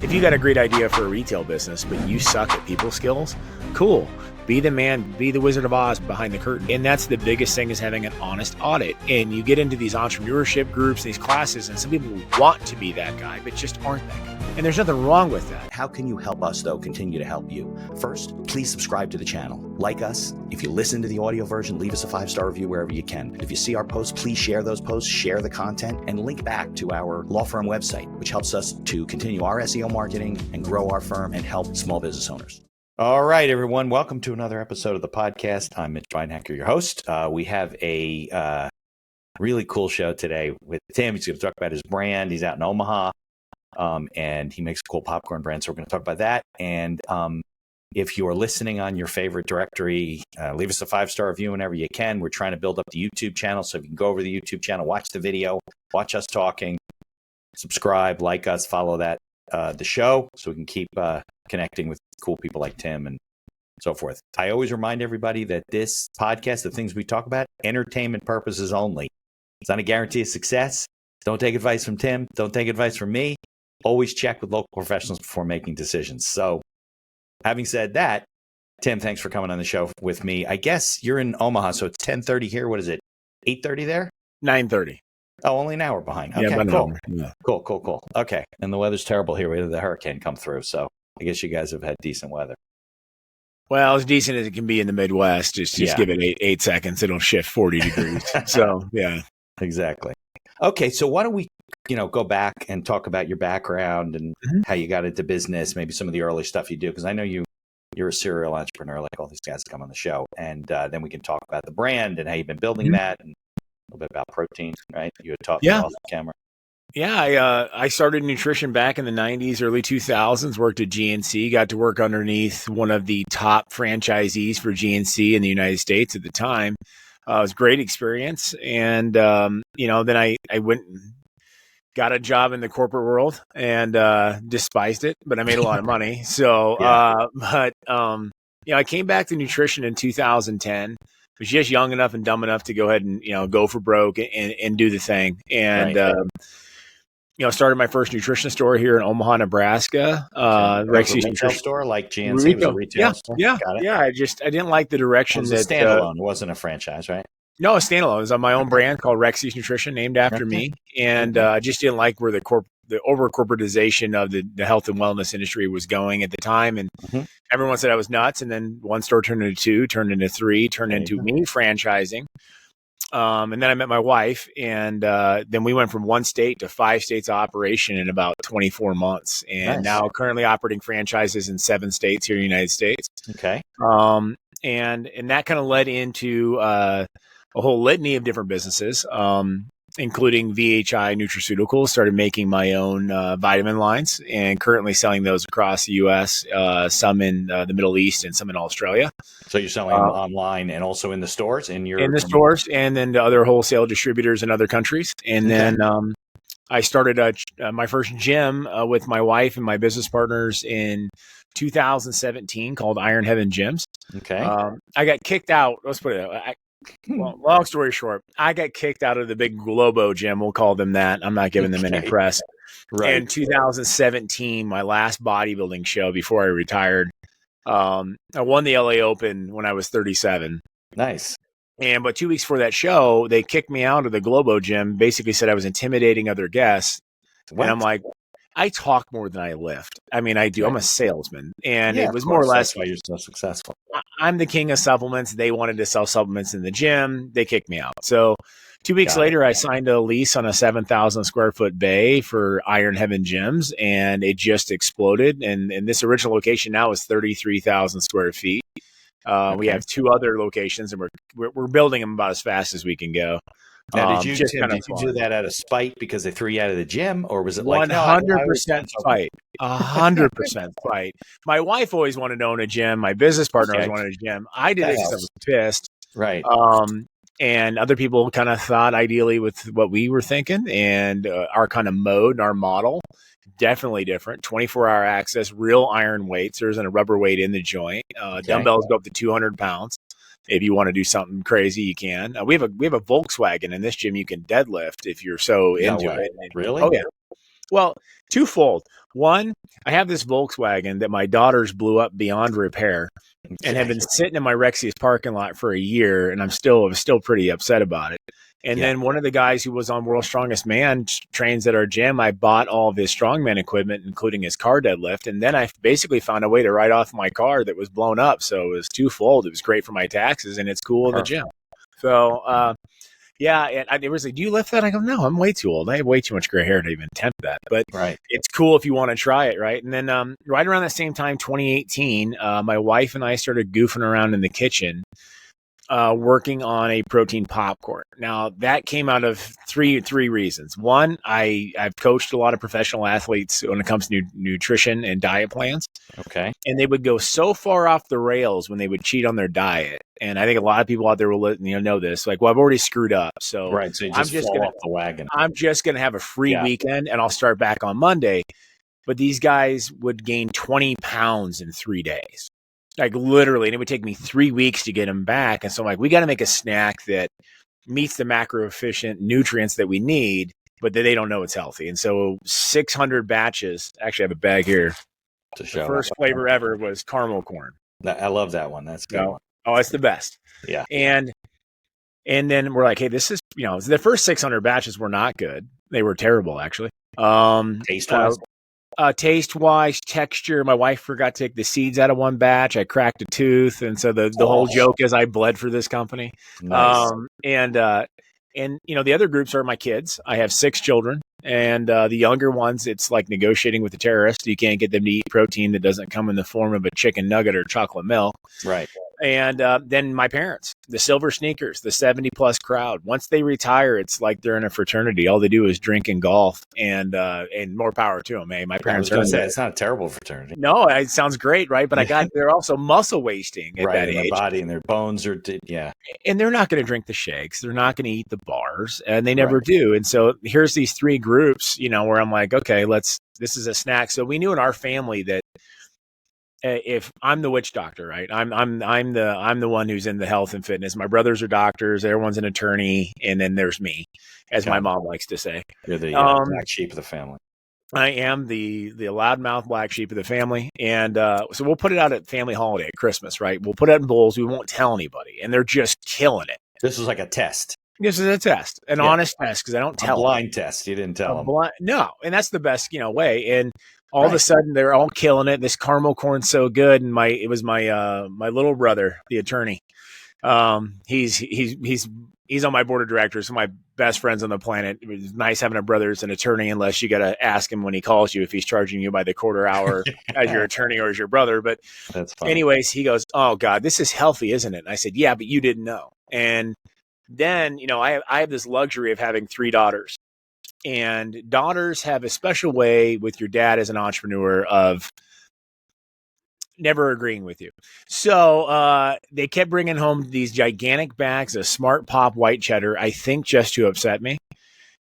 If you got a great idea for a retail business, but you suck at people skills, cool. Be the man, be the Wizard of Oz behind the curtain. And that's the biggest thing, is having an honest audit. And you get into these entrepreneurship groups, these classes, and some people want to be that guy, but just aren't that guy. And there's nothing wrong with that. How can you help us, though, continue to help you? First, please subscribe to the channel. Like us. If you listen to the audio version, leave us a 5-star review wherever you can. If you see our posts, please share those posts, share the content, and link back to our law firm website, which helps us to continue our SEO marketing and grow our firm and help small business owners. All right, everyone. Welcome to another episode of the podcast. I'm Mitch Beinhacker, your host. We have a really cool show today with Tim. He's going to talk about his brand. He's out in Omaha, and he makes a cool popcorn brand. So we're going to talk about that. And if you're listening on your favorite directory, leave us a 5-star review whenever you can. We're trying to build up the YouTube channel. So if you can go over to the YouTube channel, watch the video, watch us talking, subscribe, like us, follow that, the show, so we can keep connecting with cool people like Tim and so forth. I always remind everybody that this podcast, the things we talk about, entertainment purposes only. It's not a guarantee of success. Don't take advice from Tim. Don't take advice from me. Always check with local professionals before making decisions. So having said that, Tim, thanks for coming on the show with me. I guess you're in Omaha, so it's 10:30 here. What is it, 8:30 there? 9:30. Oh, only an hour behind. Okay, yeah, cool. Yeah. Cool. Okay, and the weather's terrible here. We had the hurricane come through, so I guess you guys have had decent weather. Well, as decent as it can be in the Midwest. Just give it 8 seconds. It'll shift 40 degrees. So, yeah. Exactly. Okay, so why don't we, go back and talk about your background and how you got into business, maybe some of the early stuff you do, because I know you're a serial entrepreneur like all these guys that come on the show. And then we can talk about the brand and how you've been building that, and a little bit about protein, right? You had taught me off the camera. Yeah, I started nutrition back in the 90s, early 2000s, worked at GNC, got to work underneath one of the top franchisees for GNC in the United States at the time. It was a great experience. And, then I went and got a job in the corporate world and despised it, but I made a lot of money. So, I came back to nutrition in 2010. Was just young enough and dumb enough to go ahead and, go for broke and do the thing. And, started my first nutrition store here in Omaha, Nebraska. Rexy's Nutrition store, like GNC was a retail store? Yeah. I didn't like the direction that... It was a standalone. It wasn't a franchise, right? No, a standalone. It was on my own brand called Rexy's Nutrition, named after me. And I just didn't like where the over-corporatization of the health and wellness industry was going at the time. And everyone said I was nuts. And then one store turned into 2, turned into 3, turned into me franchising. And then I met my wife, and then we went from 1 state to 5 states of operation in about 24 months. And now currently operating franchises in 7 states here in the United States. Okay. And that kind of led into a whole litany of different businesses, including VHI Nutraceuticals. Started making my own vitamin lines and currently selling those across the U.S., some in the Middle East and some in Australia. So you're selling online and also in the stores? In the stores, and then to other wholesale distributors in other countries. And then I started my first gym with my wife and my business partners in 2017 called Iron Heaven Gyms. Okay. I got kicked out. Let's put it well, long story short, I got kicked out of the big Globo gym. We'll call them that. I'm not giving them any press. Right. In 2017, my last bodybuilding show before I retired, I won the LA Open when I was 37. Nice. But 2 weeks before that show, they kicked me out of the Globo gym, basically said I was intimidating other guests. What? And I'm like, I talk more than I lift. I mean, I do. I'm a salesman. And it was more or less... That's why you're so successful. I'm the king of supplements. They wanted to sell supplements in the gym. They kicked me out. So 2 weeks later, I signed a lease on a 7,000 square foot bay for Iron Heaven Gyms, and it just exploded. And this original location now is 33,000 square feet. We have 2 other locations, and we're building them about as fast as we can go. Now, did you do that out of spite because they threw you out of the gym, or was it like 100% spite? 100% spite. My wife always wanted to own a gym. My business partner always wanted a gym. I did it because I was pissed. Right. And other people kind of thought ideally with what we were thinking, and our kind of mode and our model. Definitely different. 24-hour access, real iron weights. There isn't a rubber weight in the joint. Dumbbells go up to 200 pounds. If you want to do something crazy, you can. We have a Volkswagen in this gym. You can deadlift if you're so into it. Really? Oh yeah. Well, twofold. One, I have this Volkswagen that my daughters blew up beyond repair and had been sitting in my Rexius parking lot for a year, and I was still pretty upset about it. And then one of the guys who was on World's Strongest Man trains at our gym. I bought all of his strongman equipment, including his car deadlift. And then I basically found a way to write off my car that was blown up. So it was twofold. It was great for my taxes, and it's cool in the gym. So, yeah, and it was like, do you lift that? I go, no, I'm way too old. I have way too much gray hair to even attempt that. But it's cool if you want to try it, right? And then right around the same time, 2018, my wife and I started goofing around in the kitchen, working on a protein popcorn. Now, that came out of three reasons. One, I've coached a lot of professional athletes when it comes to nutrition and diet plans. Okay. And they would go so far off the rails when they would cheat on their diet. And I think a lot of people out there will know this. Like, well, I've already screwed up. So, so you just fall off the wagon. I'm just going to have a free weekend and I'll start back on Monday. But these guys would gain 20 pounds in 3 days. Like literally, and it would take me 3 weeks to get them back. And so I'm like, we got to make a snack that meets the macro efficient nutrients that we need, but that they don't know it's healthy. And so 600 batches, actually I have a bag here. The first flavor ever was caramel corn. I love that one. That's good. Oh, it's the best. Yeah. And then we're like, hey, this is, the first 600 batches were not good. They were terrible, actually. Taste-wise? Taste-wise, texture. My wife forgot to take the seeds out of one batch. I cracked a tooth. And so the whole joke is I bled for this company. Nice. And the other groups are my kids. I have 6 children. And the younger ones, it's like negotiating with the terrorist. You can't get them to eat protein that doesn't come in the form of a chicken nugget or chocolate milk. Right. And then my parents, the silver sneakers, the 70-plus crowd. Once they retire, it's like they're in a fraternity. All they do is drink and golf, and more power to them. Hey, my parents are. It's not a terrible fraternity. No, it sounds great, right? But they're also muscle wasting at that age. Their body and their bones are, And they're not going to drink the shakes. They're not going to eat the bars, and they never do. And so here's these 3 groups, where I'm like, okay, this is a snack. So we knew in our family that. If I'm the witch doctor, right? I'm the one who's in the health and fitness. My brothers are doctors. Everyone's an attorney, and then there's me, as my mom likes to say. You're the black sheep of the family. I am the loudmouth black sheep of the family, and so we'll put it out at family holiday at Christmas, right? We'll put it in bowls. We won't tell anybody, and they're just killing it. This was like a test. This is a test, an honest test, because I don't tell. A blind test. You didn't tell them. No, and that's the best, way. And all of a sudden, they're all killing it. This caramel corn's so good, and it was my little brother, the attorney. He's on my board of directors, so my best friends on the planet. It was nice having a brother as an attorney, unless you got to ask him when he calls you if he's charging you by the quarter hour as your attorney or as your brother. But that's fine. Anyways, he goes, "Oh God, this is healthy, isn't it?" And I said, "Yeah, but you didn't know." And then I have this luxury of having 3 daughters. And daughters have a special way with your dad as an entrepreneur of never agreeing with you. So they kept bringing home these gigantic bags of Smart Pop white cheddar, I think just to upset me.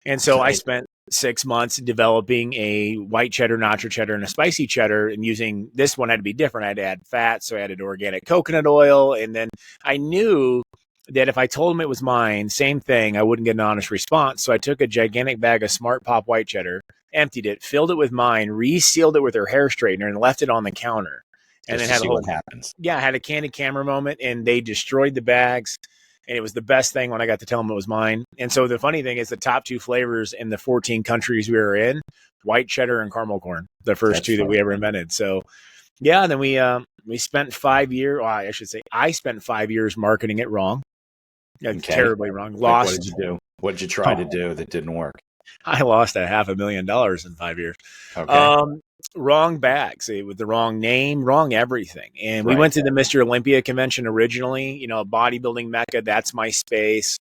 And so I spent 6 months developing a white cheddar, nacho cheddar, and a spicy cheddar. And using this one had to be different. I had to add fat, so I added organic coconut oil. And then I knew that if I told them it was mine, same thing, I wouldn't get an honest response. So I took a gigantic bag of Smart Pop white cheddar, emptied it, filled it with mine, resealed it with her hair straightener, and left it on the counter. And then what happens. Yeah, I had a candid camera moment, and they destroyed the bags. And it was the best thing when I got to tell them it was mine. And so the funny thing is the top 2 flavors in the 14 countries we were in, white cheddar and caramel corn, the first 2 that we ever invented. So yeah, and then we spent 5 years, I should say, I spent 5 years marketing it wrong. Terribly wrong. Lost. What did you do? What did you try to do that didn't work? I lost $500,000 in 5 years. Okay. Wrong bags with the wrong name, wrong everything. And we went to the Mr. Olympia convention originally, bodybuilding mecca. That's my space.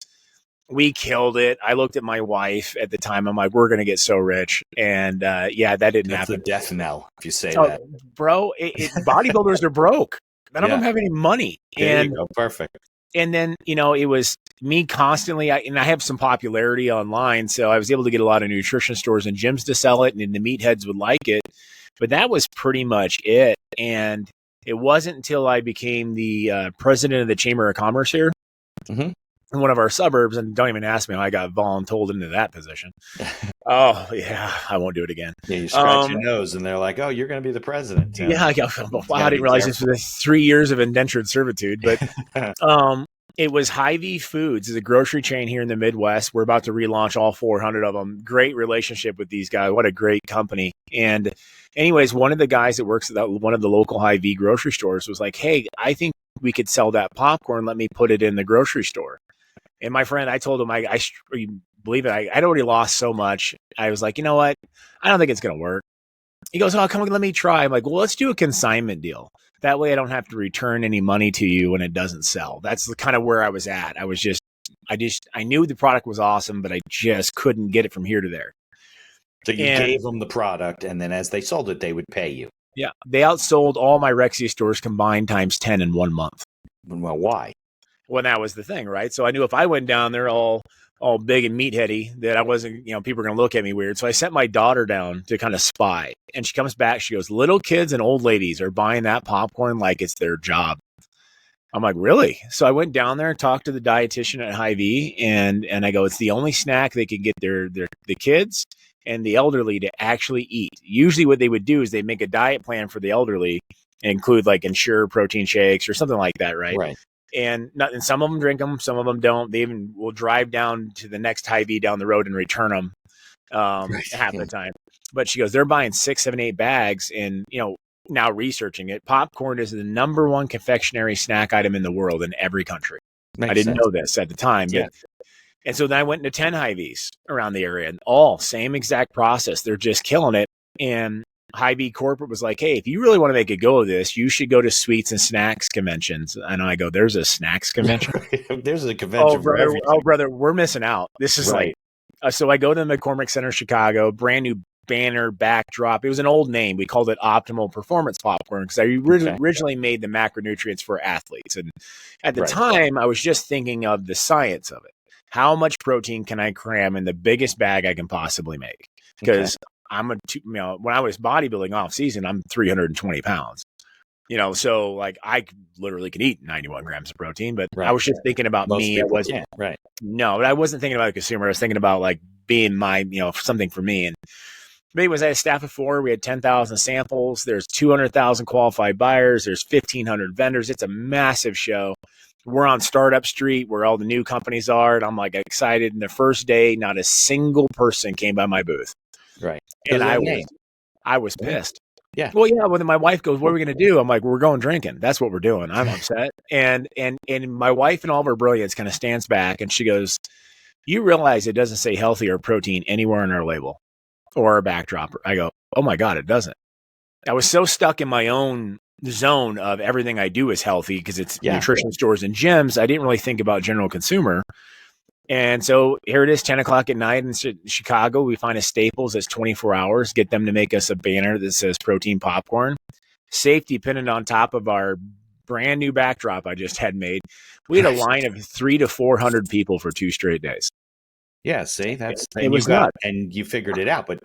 We killed it. I looked at my wife at the time. I'm like, we're going to get so rich. And that didn't happen. That's a death knell if you say that. Bro, bodybuilders are broke. None of them have any money. There you go. Perfect. And then, it was me constantly, and I have some popularity online, so I was able to get a lot of nutrition stores and gyms to sell it, and the meatheads would like it. But that was pretty much it. And it wasn't until I became the president of the Chamber of Commerce here in one of our suburbs, and don't even ask me how I got voluntold into that position. Oh yeah, I won't do it again. Yeah, you scratch your nose, and they're like, "Oh, you're going to be the president." Yeah, I didn't realize this was 3 years of indentured servitude, but it was Hy-Vee Foods, is a grocery chain here in the Midwest. We're about to relaunch all 400 of them. Great relationship with these guys. What a great company. And anyways, one of the guys that works at one of the local Hy-Vee grocery stores was like, hey, I think we could sell that popcorn. Let me put it in the grocery store. And my friend, I told him, I believe it, I'd already lost so much. I was like, you know what? I don't think it's going to work. He goes, oh, come on, let me try. I'm like, well, let's do a consignment deal. That way I don't have to return any money to you when it doesn't sell. That's the kind of where I was at. I knew the product was awesome, but I just couldn't get it from here to there. So you gave them the product, and then as they sold it, they would pay you. Yeah. They outsold all my Rexy stores combined times 10 in 1 month. Well, why? Well, that was the thing, right? So I knew if I went down there all big and meatheady, that I wasn't, people were going to look at me weird. So I sent my daughter down to kind of spy. And she comes back, she goes, little kids and old ladies are buying that popcorn like it's their job. I'm like, really? So I went down there and talked to the dietitian at Hy-Vee, and I go, it's the only snack they can get the kids and the elderly to actually eat. Usually what they would do is they make a diet plan for the elderly and include like Ensure protein shakes or something like that, right? Right. And some of them drink them, some of them don't. They even will drive down to the next Hy-Vee down the road and return them half the time. But she goes, they're buying 6, 7, 8 bags, and now researching it, popcorn is the number one confectionery snack item in the world in every country. I didn't know this at the time. Yeah. And so then I went into 10 Hy-Vees around the area, and all same exact process. They're just killing it. And Hy-Vee corporate was like, hey, if you really want to make a go of this, you should go to sweets and snacks conventions. And I go, there's a snacks convention? There's a convention for everything. Oh, brother, we're missing out. This is right. So I go to the McCormick Center, Chicago, brand new banner, backdrop. It was an old name. We called it Optimal Performance Popcorn because I originally made the macronutrients for athletes. And at the time, I was just thinking of the science of it. How much protein can I cram in the biggest bag I can possibly make? Because when I was bodybuilding off season, I'm 320 pounds. So like I literally could eat 91 grams of protein, but I was just thinking about me. I wasn't No, but I wasn't thinking about the consumer. I was thinking about like being my, something for me. And maybe was I a staff of 4? We had 10,000 samples. There's 200,000 qualified buyers. There's 1,500 vendors. It's a massive show. We're on Startup Street where all the new companies are. And I'm like excited. And the first day, not a single person came by my booth. Right. And I was pissed. Yeah. Well, yeah. When my wife goes, what are we going to do? I'm like, we're going drinking. That's what we're doing. I'm upset. And my wife, in all of her brilliance, kind of stands back and she goes, you realize it doesn't say healthy or protein anywhere on our label or our backdrop. I go, oh my God, it doesn't. I was so stuck in my own zone of everything I do is healthy because it's nutrition stores and gyms. I didn't really think about general consumer. And so here it is, 10 o'clock at night in Chicago. We find a Staples that's 24 hours, get them to make us a banner that says protein popcorn. Safety pinned on top of our brand new backdrop I just had made. We had a line of 300 to 400 people for 2 straight days. Yeah, see, it was nuts. And you figured it out. But,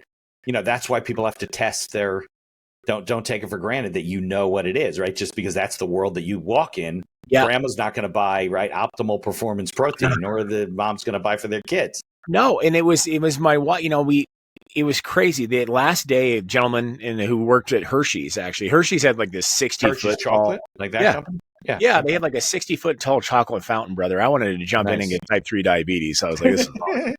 that's why people have to test their, don't take it for granted that you know what it is, right? Just because that's the world that you walk in. Yeah. Grandma's not going to buy, optimal performance protein, nor the mom's going to buy for their kids. No. And it was my wife, it was crazy. The last day, a gentleman who worked at Hershey's, actually, Hershey's had like this 60-foot chocolate, like that company? Yeah, they had like a 60-foot tall chocolate fountain, brother. I wanted to jump in and get type 3 diabetes. So I was like, this is awesome.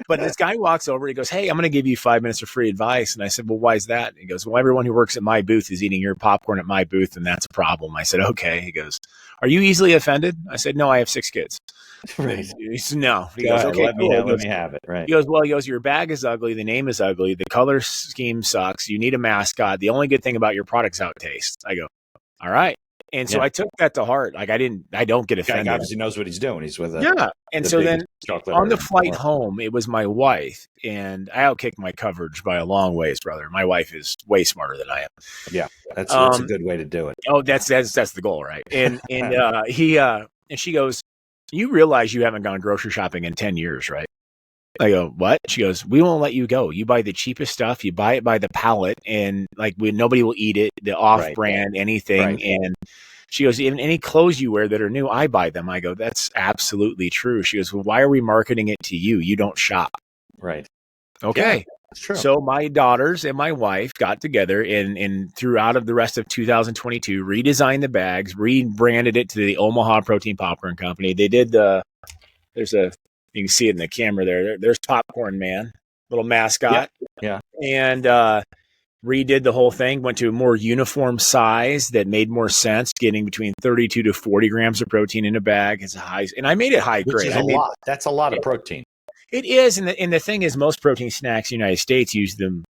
But this guy walks over, he goes, hey, I'm going to give you 5 minutes of free advice. And I said, well, why is that? And he goes, well, everyone who works at my booth is eating your popcorn at my booth, and that's a problem. I said, okay. He goes, are you easily offended? I said, no, I have 6 kids. Right. He said, no. He goes, okay, let me have it. Right. He goes, your bag is ugly. The name is ugly. The color scheme sucks. You need a mascot. The only good thing about your product's how it tastes. I go, all right. And so I took that to heart. Like I don't get offended. He obviously knows what he's doing. He's with And so then on the flight home, it was my wife, and I outkicked my coverage by a long ways, brother. My wife is way smarter than I am. Yeah, that's a good way to do it. Oh, that's the goal, right? And she goes, you realize you haven't gone grocery shopping in 10 years, right? I go, what? She goes, we won't let you go. You buy the cheapest stuff. You buy it by the pallet, and like nobody will eat it. The off-brand anything, and She goes, even any clothes you wear that are new, I buy them. I go, that's absolutely true. She goes, well, why are we marketing it to you? You don't shop. Right. Okay. Yeah, that's true. So my daughters and my wife got together and throughout of the rest of 2022, redesigned the bags, rebranded it to the Omaha Protein Popcorn Company. They did you can see it in the camera there's Popcorn Man, little mascot. Yeah. And redid the whole thing, went to a more uniform size that made more sense, getting between 32 to 40 grams of protein in a bag. It's high, and I made it high grade. Which is a lot. That's a lot of protein. It is, and the thing is, most protein snacks in the United States use the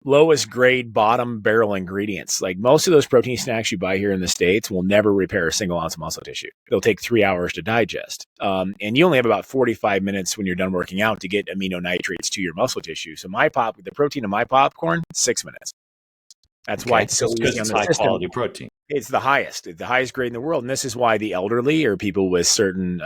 lowest grade, bottom barrel ingredients. Like most of those protein snacks you buy here in the States will never repair a single ounce of muscle tissue. They'll take 3 hours to digest, and you only have about 45 minutes when you're done working out to get amino nitrates to your muscle tissue. So the protein of my popcorn, 6 minutes. That's why it's so easy on the high system. Quality protein. It's the highest grade in the world. And this is why the elderly or people with certain,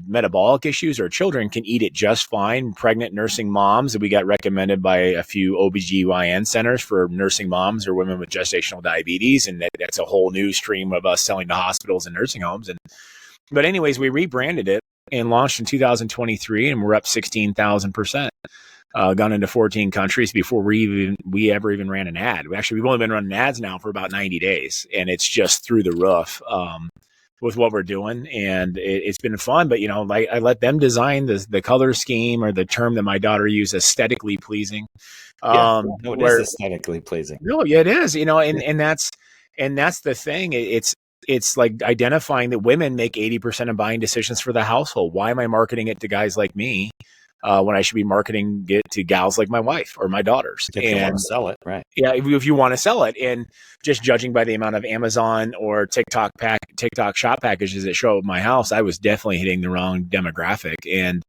metabolic issues or children can eat it just fine. Pregnant nursing moms that we got recommended by a few OBGYN centers for nursing moms or women with gestational diabetes. And that's a whole new stream of us selling to hospitals and nursing homes. But anyways, we rebranded it and launched in 2023 and we're up 16,000%. Gone into 14 countries before we ever even ran an ad. We've only been running ads now for about 90 days, and it's just through the roof with what we're doing, and it's been fun. But I let them design the color scheme, or the term that my daughter used, aesthetically pleasing. It is aesthetically pleasing. No, yeah, it is. And that's the thing. It's like identifying that women make 80% of buying decisions for the household. Why am I marketing it to guys like me? When I should be marketing it to gals like my wife or my daughters. If you want to sell it, right? Yeah, if you want to sell it. And just judging by the amount of Amazon or TikTok shop packages that show up at my house, I was definitely hitting the wrong demographic. And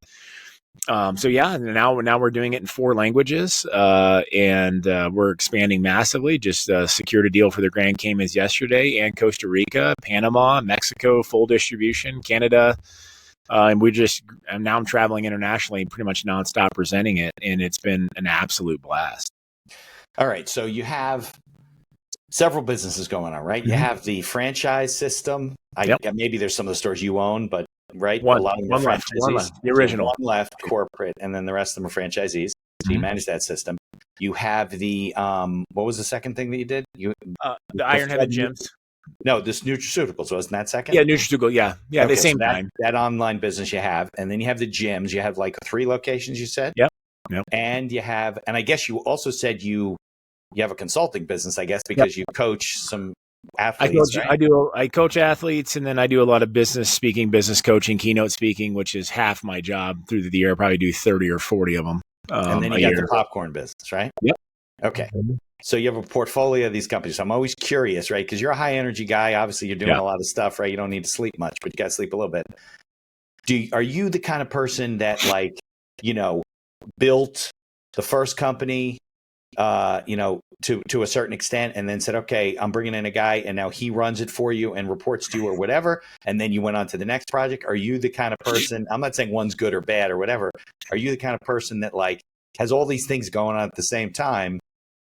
now we're doing it in 4 languages, and we're expanding massively. Just secured a deal for the Grand Caymans yesterday, and Costa Rica, Panama, Mexico, full distribution, Canada. And now I'm traveling internationally pretty much nonstop presenting it. And it's been an absolute blast. All right. So you have several businesses going on, right? Mm-hmm. You have the franchise system. Maybe there's some of the stores you own, but right. A lot of them are franchisees. The original. One left, corporate, and then the rest of them are franchisees. So you manage that system. You have the, what was the second thing that you did? The Iron-Headed Gyms. No, this nutraceuticals, wasn't that second? Yeah, nutraceutical. Yeah, okay, the same time. That online business you have, and then you have the gyms. You have like 3 locations, you said? Yep. And you have, and I guess you also said you have a consulting business, I guess, because you coach some athletes. I coach athletes, and then I do a lot of business speaking, business coaching, keynote speaking, which is half my job through the year. I probably do 30 or 40 of them. And then you got the popcorn business, right? Yep. Okay. So you have a portfolio of these companies. So I'm always curious, right? Because you're a high energy guy. Obviously, you're doing a lot of stuff, right? You don't need to sleep much, but you got to sleep a little bit. Are you the kind of person that built the first company, to a certain extent, and then said, okay, I'm bringing in a guy and now he runs it for you and reports to you or whatever. And then you went on to the next project. Are you the kind of person, I'm not saying one's good or bad or whatever. Are you the kind of person that has all these things going on at the same time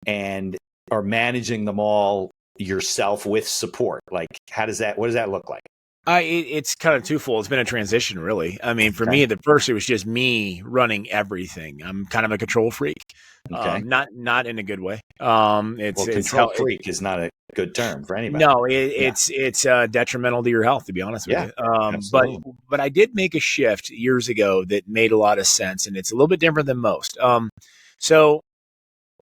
and are managing them all yourself with support? What does that look like? It's kind of twofold. It's been a transition, really. I mean, for me, at first, it was just me running everything. I'm kind of a control freak, not in a good way. Control freak is not a good term for anybody. No, it's detrimental to your health, to be honest with you. But I did make a shift years ago that made a lot of sense, and it's a little bit different than most. So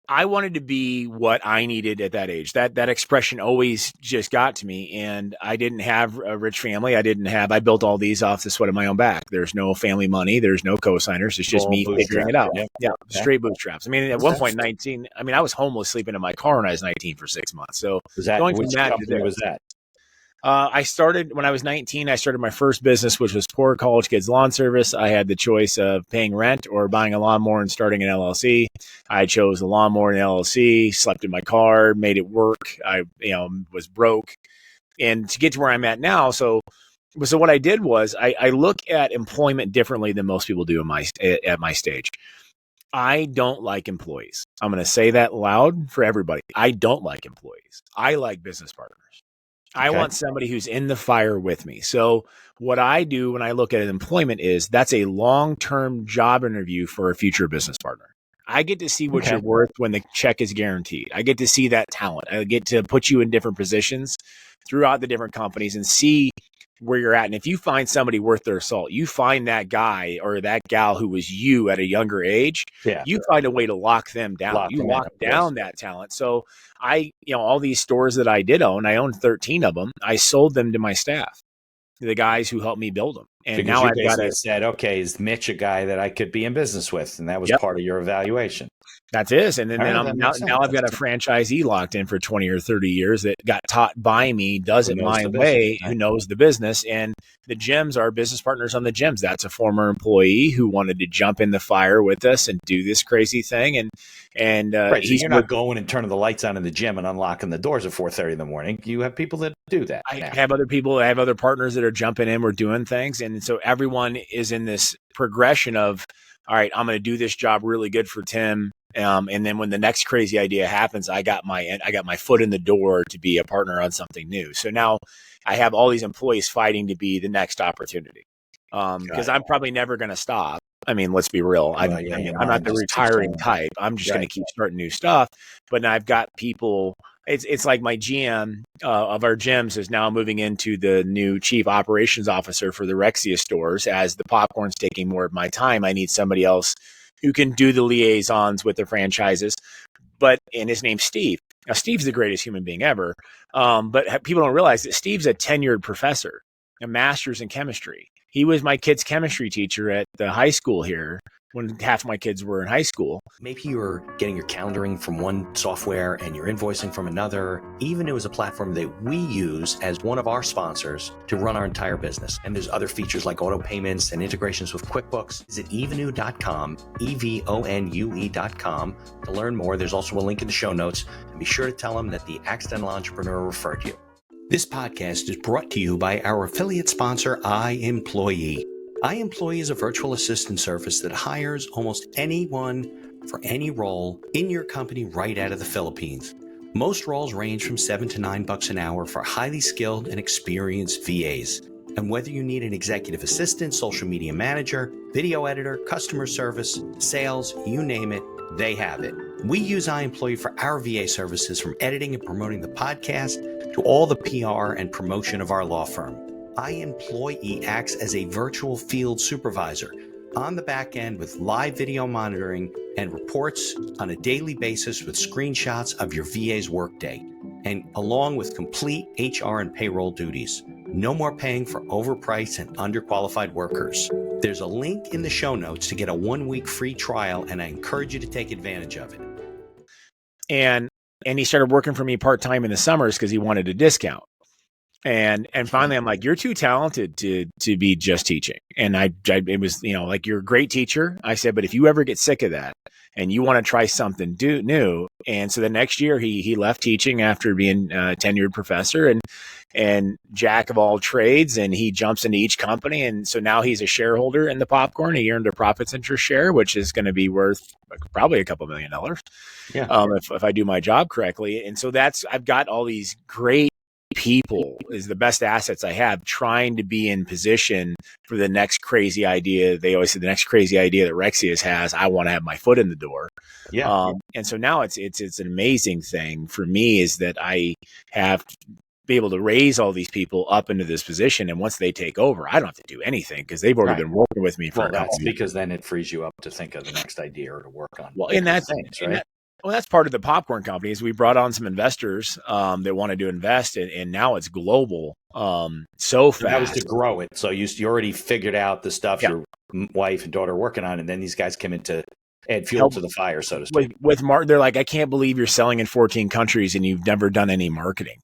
I wanted to be what I needed at that age. That expression always just got to me, and I didn't have a rich family. I built all these off the sweat of my own back. There's no family money. There's no co-signers. It's just me figuring it out. Yeah. Straight bootstraps. I mean, at one point, 19, I was homeless sleeping in my car when I was 19 for 6 months. So which company was that? I started when I was 19. I started my first business, which was Poor College Kids Lawn Service. I had the choice of paying rent or buying a lawnmower and starting an LLC. I chose the lawnmower and LLC, slept in my car, made it work. I was broke. And to get to where I'm at now, so what I did was I look at employment differently than most people do at my stage. I don't like employees. I'm going to say that loud for everybody. I don't like employees. I like business partners. I want somebody who's in the fire with me. So what I do when I look at employment is that's a long-term job interview for a future business partner. I get to see what you're worth when the check is guaranteed. I get to see that talent. I get to put you in different positions throughout the different companies and see where you're at. And if you find somebody worth their salt, you find that guy or that gal who was you at a younger age, you find a way to lock them down. You lock down that talent. So all these stores that I did own, I owned 13 of them. I sold them to my staff, the guys who helped me build them. And because now you I've got said, okay, is Mitch a guy that I could be in business with? And that was part of your evaluation. That's it. And then now I've got a franchisee locked in for 20 or 30 years that got taught by me, does it my way, who knows the business. And the gyms are business partners on the gyms. That's a former employee who wanted to jump in the fire with us and do this crazy thing. And so you're not going and turning the lights on in the gym and unlocking the doors at 4:30 in the morning. You have people that do that. I have other people. I have other partners that are jumping in. We're doing things. And so everyone is in this progression of, all right, I'm going to do this job really good for Tim. And then when the next crazy idea happens, I got my foot in the door to be a partner on something new. So now I have all these employees fighting to be the next opportunity. Because I'm probably never going to stop. I mean, let's be real. I'm not the retiring type. I'm just going to keep starting new stuff. But now I've got people. It's like my GM of our gyms is now moving into the new chief operations officer for the Rexia stores. As the popcorn's taking more of my time, I need somebody else who can do the liaisons with the franchises. And his name's Steve. Now, Steve's the greatest human being ever. But people don't realize that Steve's a tenured professor, a master's in chemistry. He was my kid's chemistry teacher at the high school here when half my kids were in high school. Maybe you're getting your calendaring from one software and you're invoicing from another. Evenoo is a platform that we use as one of our sponsors to run our entire business. And there's other features like auto payments and integrations with QuickBooks. Visit evenoo.com, EVONUE.com to learn more. There's also a link in the show notes. And be sure to tell them that the Accidental Entrepreneur referred you. This podcast is brought to you by our affiliate sponsor, iEmployee. iEmployee is a virtual assistant service that hires almost anyone for any role in your company right out of the Philippines. Most roles range from $7 to $9 an hour for highly skilled and experienced VAs. And whether you need an executive assistant, social media manager, video editor, customer service, sales, you name it, they have it. We use iEmployee for our VA services, from editing and promoting the podcast to all the PR and promotion of our law firm. iEmployee acts as a virtual field supervisor on the back end with live video monitoring and reports on a daily basis with screenshots of your VA's workday, and along with complete HR and payroll duties. No more paying for overpriced and underqualified workers. There's a link in the show notes to get a 1-week free trial, and I encourage you to take advantage of it. And he started working for me part-time in the summers because he wanted a discount. And finally, I'm like, you're too talented to be just teaching. And it was, like, you're a great teacher. I said, but if you ever get sick of that and you want to try something new. And so the next year he left teaching after being a tenured professor and jack of all trades. And he jumps into each company. And so now he's a shareholder in the popcorn. He earned a profits interest share, which is going to be worth probably a couple $1 million. If I do my job correctly. And so I've got all these great people is the best assets I have, trying to be in position for the next crazy idea. They always say the next crazy idea that Rexia's has, I want to have my foot in the door. And so now it's an amazing thing for me is that I have to be able to raise all these people up into this position. And once they take over, I don't have to do anything because they've already been working with me for that's because then it frees you up to think of the next idea or to work on. Well, and that's things, right? Well, that's part of the popcorn company is we brought on some investors that wanted to invest, and now it's global so fast. And that was to grow it. So you already figured out the stuff your wife and daughter are working on, and then these guys come in to add fuel to the fire, so to speak. They're like, I can't believe you're selling in 14 countries and you've never done any marketing.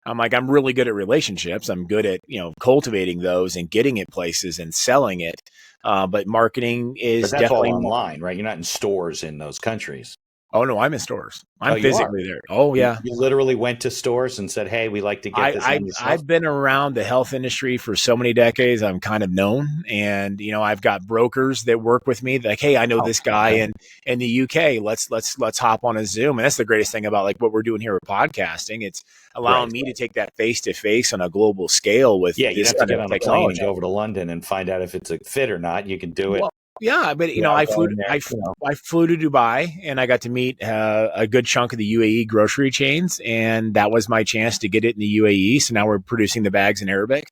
I'm like, I'm really good at relationships. I'm good at, cultivating those and getting it places and selling it. But marketing is definitely all online, right? You're not in stores in those countries. Oh no, I'm in stores. Oh, I'm you are? physically there. Oh yeah. You literally went to stores and said, "Hey, we like to get this on your shelf." I've been around the health industry for so many decades. I'm kind of known, and I've got brokers that work with me. Like, hey, I know Oh, this guy in the UK. Let's hop on a Zoom. And that's the greatest thing about like what we're doing here with podcasting. It's allowing me to take that face to face on a global scale with yeah, you this don't have to kind get of on a plane and technology. go over to London and find out if it's a fit or not. You can do it. Well, yeah, but Without going there, I flew to Dubai and I got to meet a good chunk of the UAE grocery chains, and that was my chance to get it in the UAE. So now we're producing the bags in Arabic.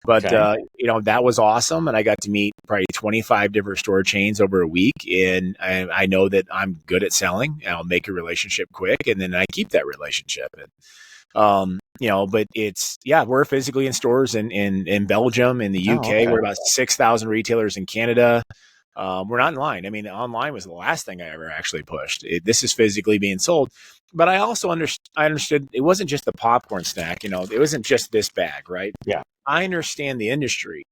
But Okay. that was awesome, and I got to meet probably 25 different store chains over a week, and I know that I'm good at selling. And I'll make a relationship quick, and then I keep that relationship. And but we're physically in stores in Belgium, in the Oh, UK. okay. We're about 6,000 retailers in Canada. We're not in line. I mean, online was the last thing I ever actually pushed. This is physically being sold. But I also understood it wasn't just the popcorn snack. It wasn't just this bag, right? Yeah. I understand the industry.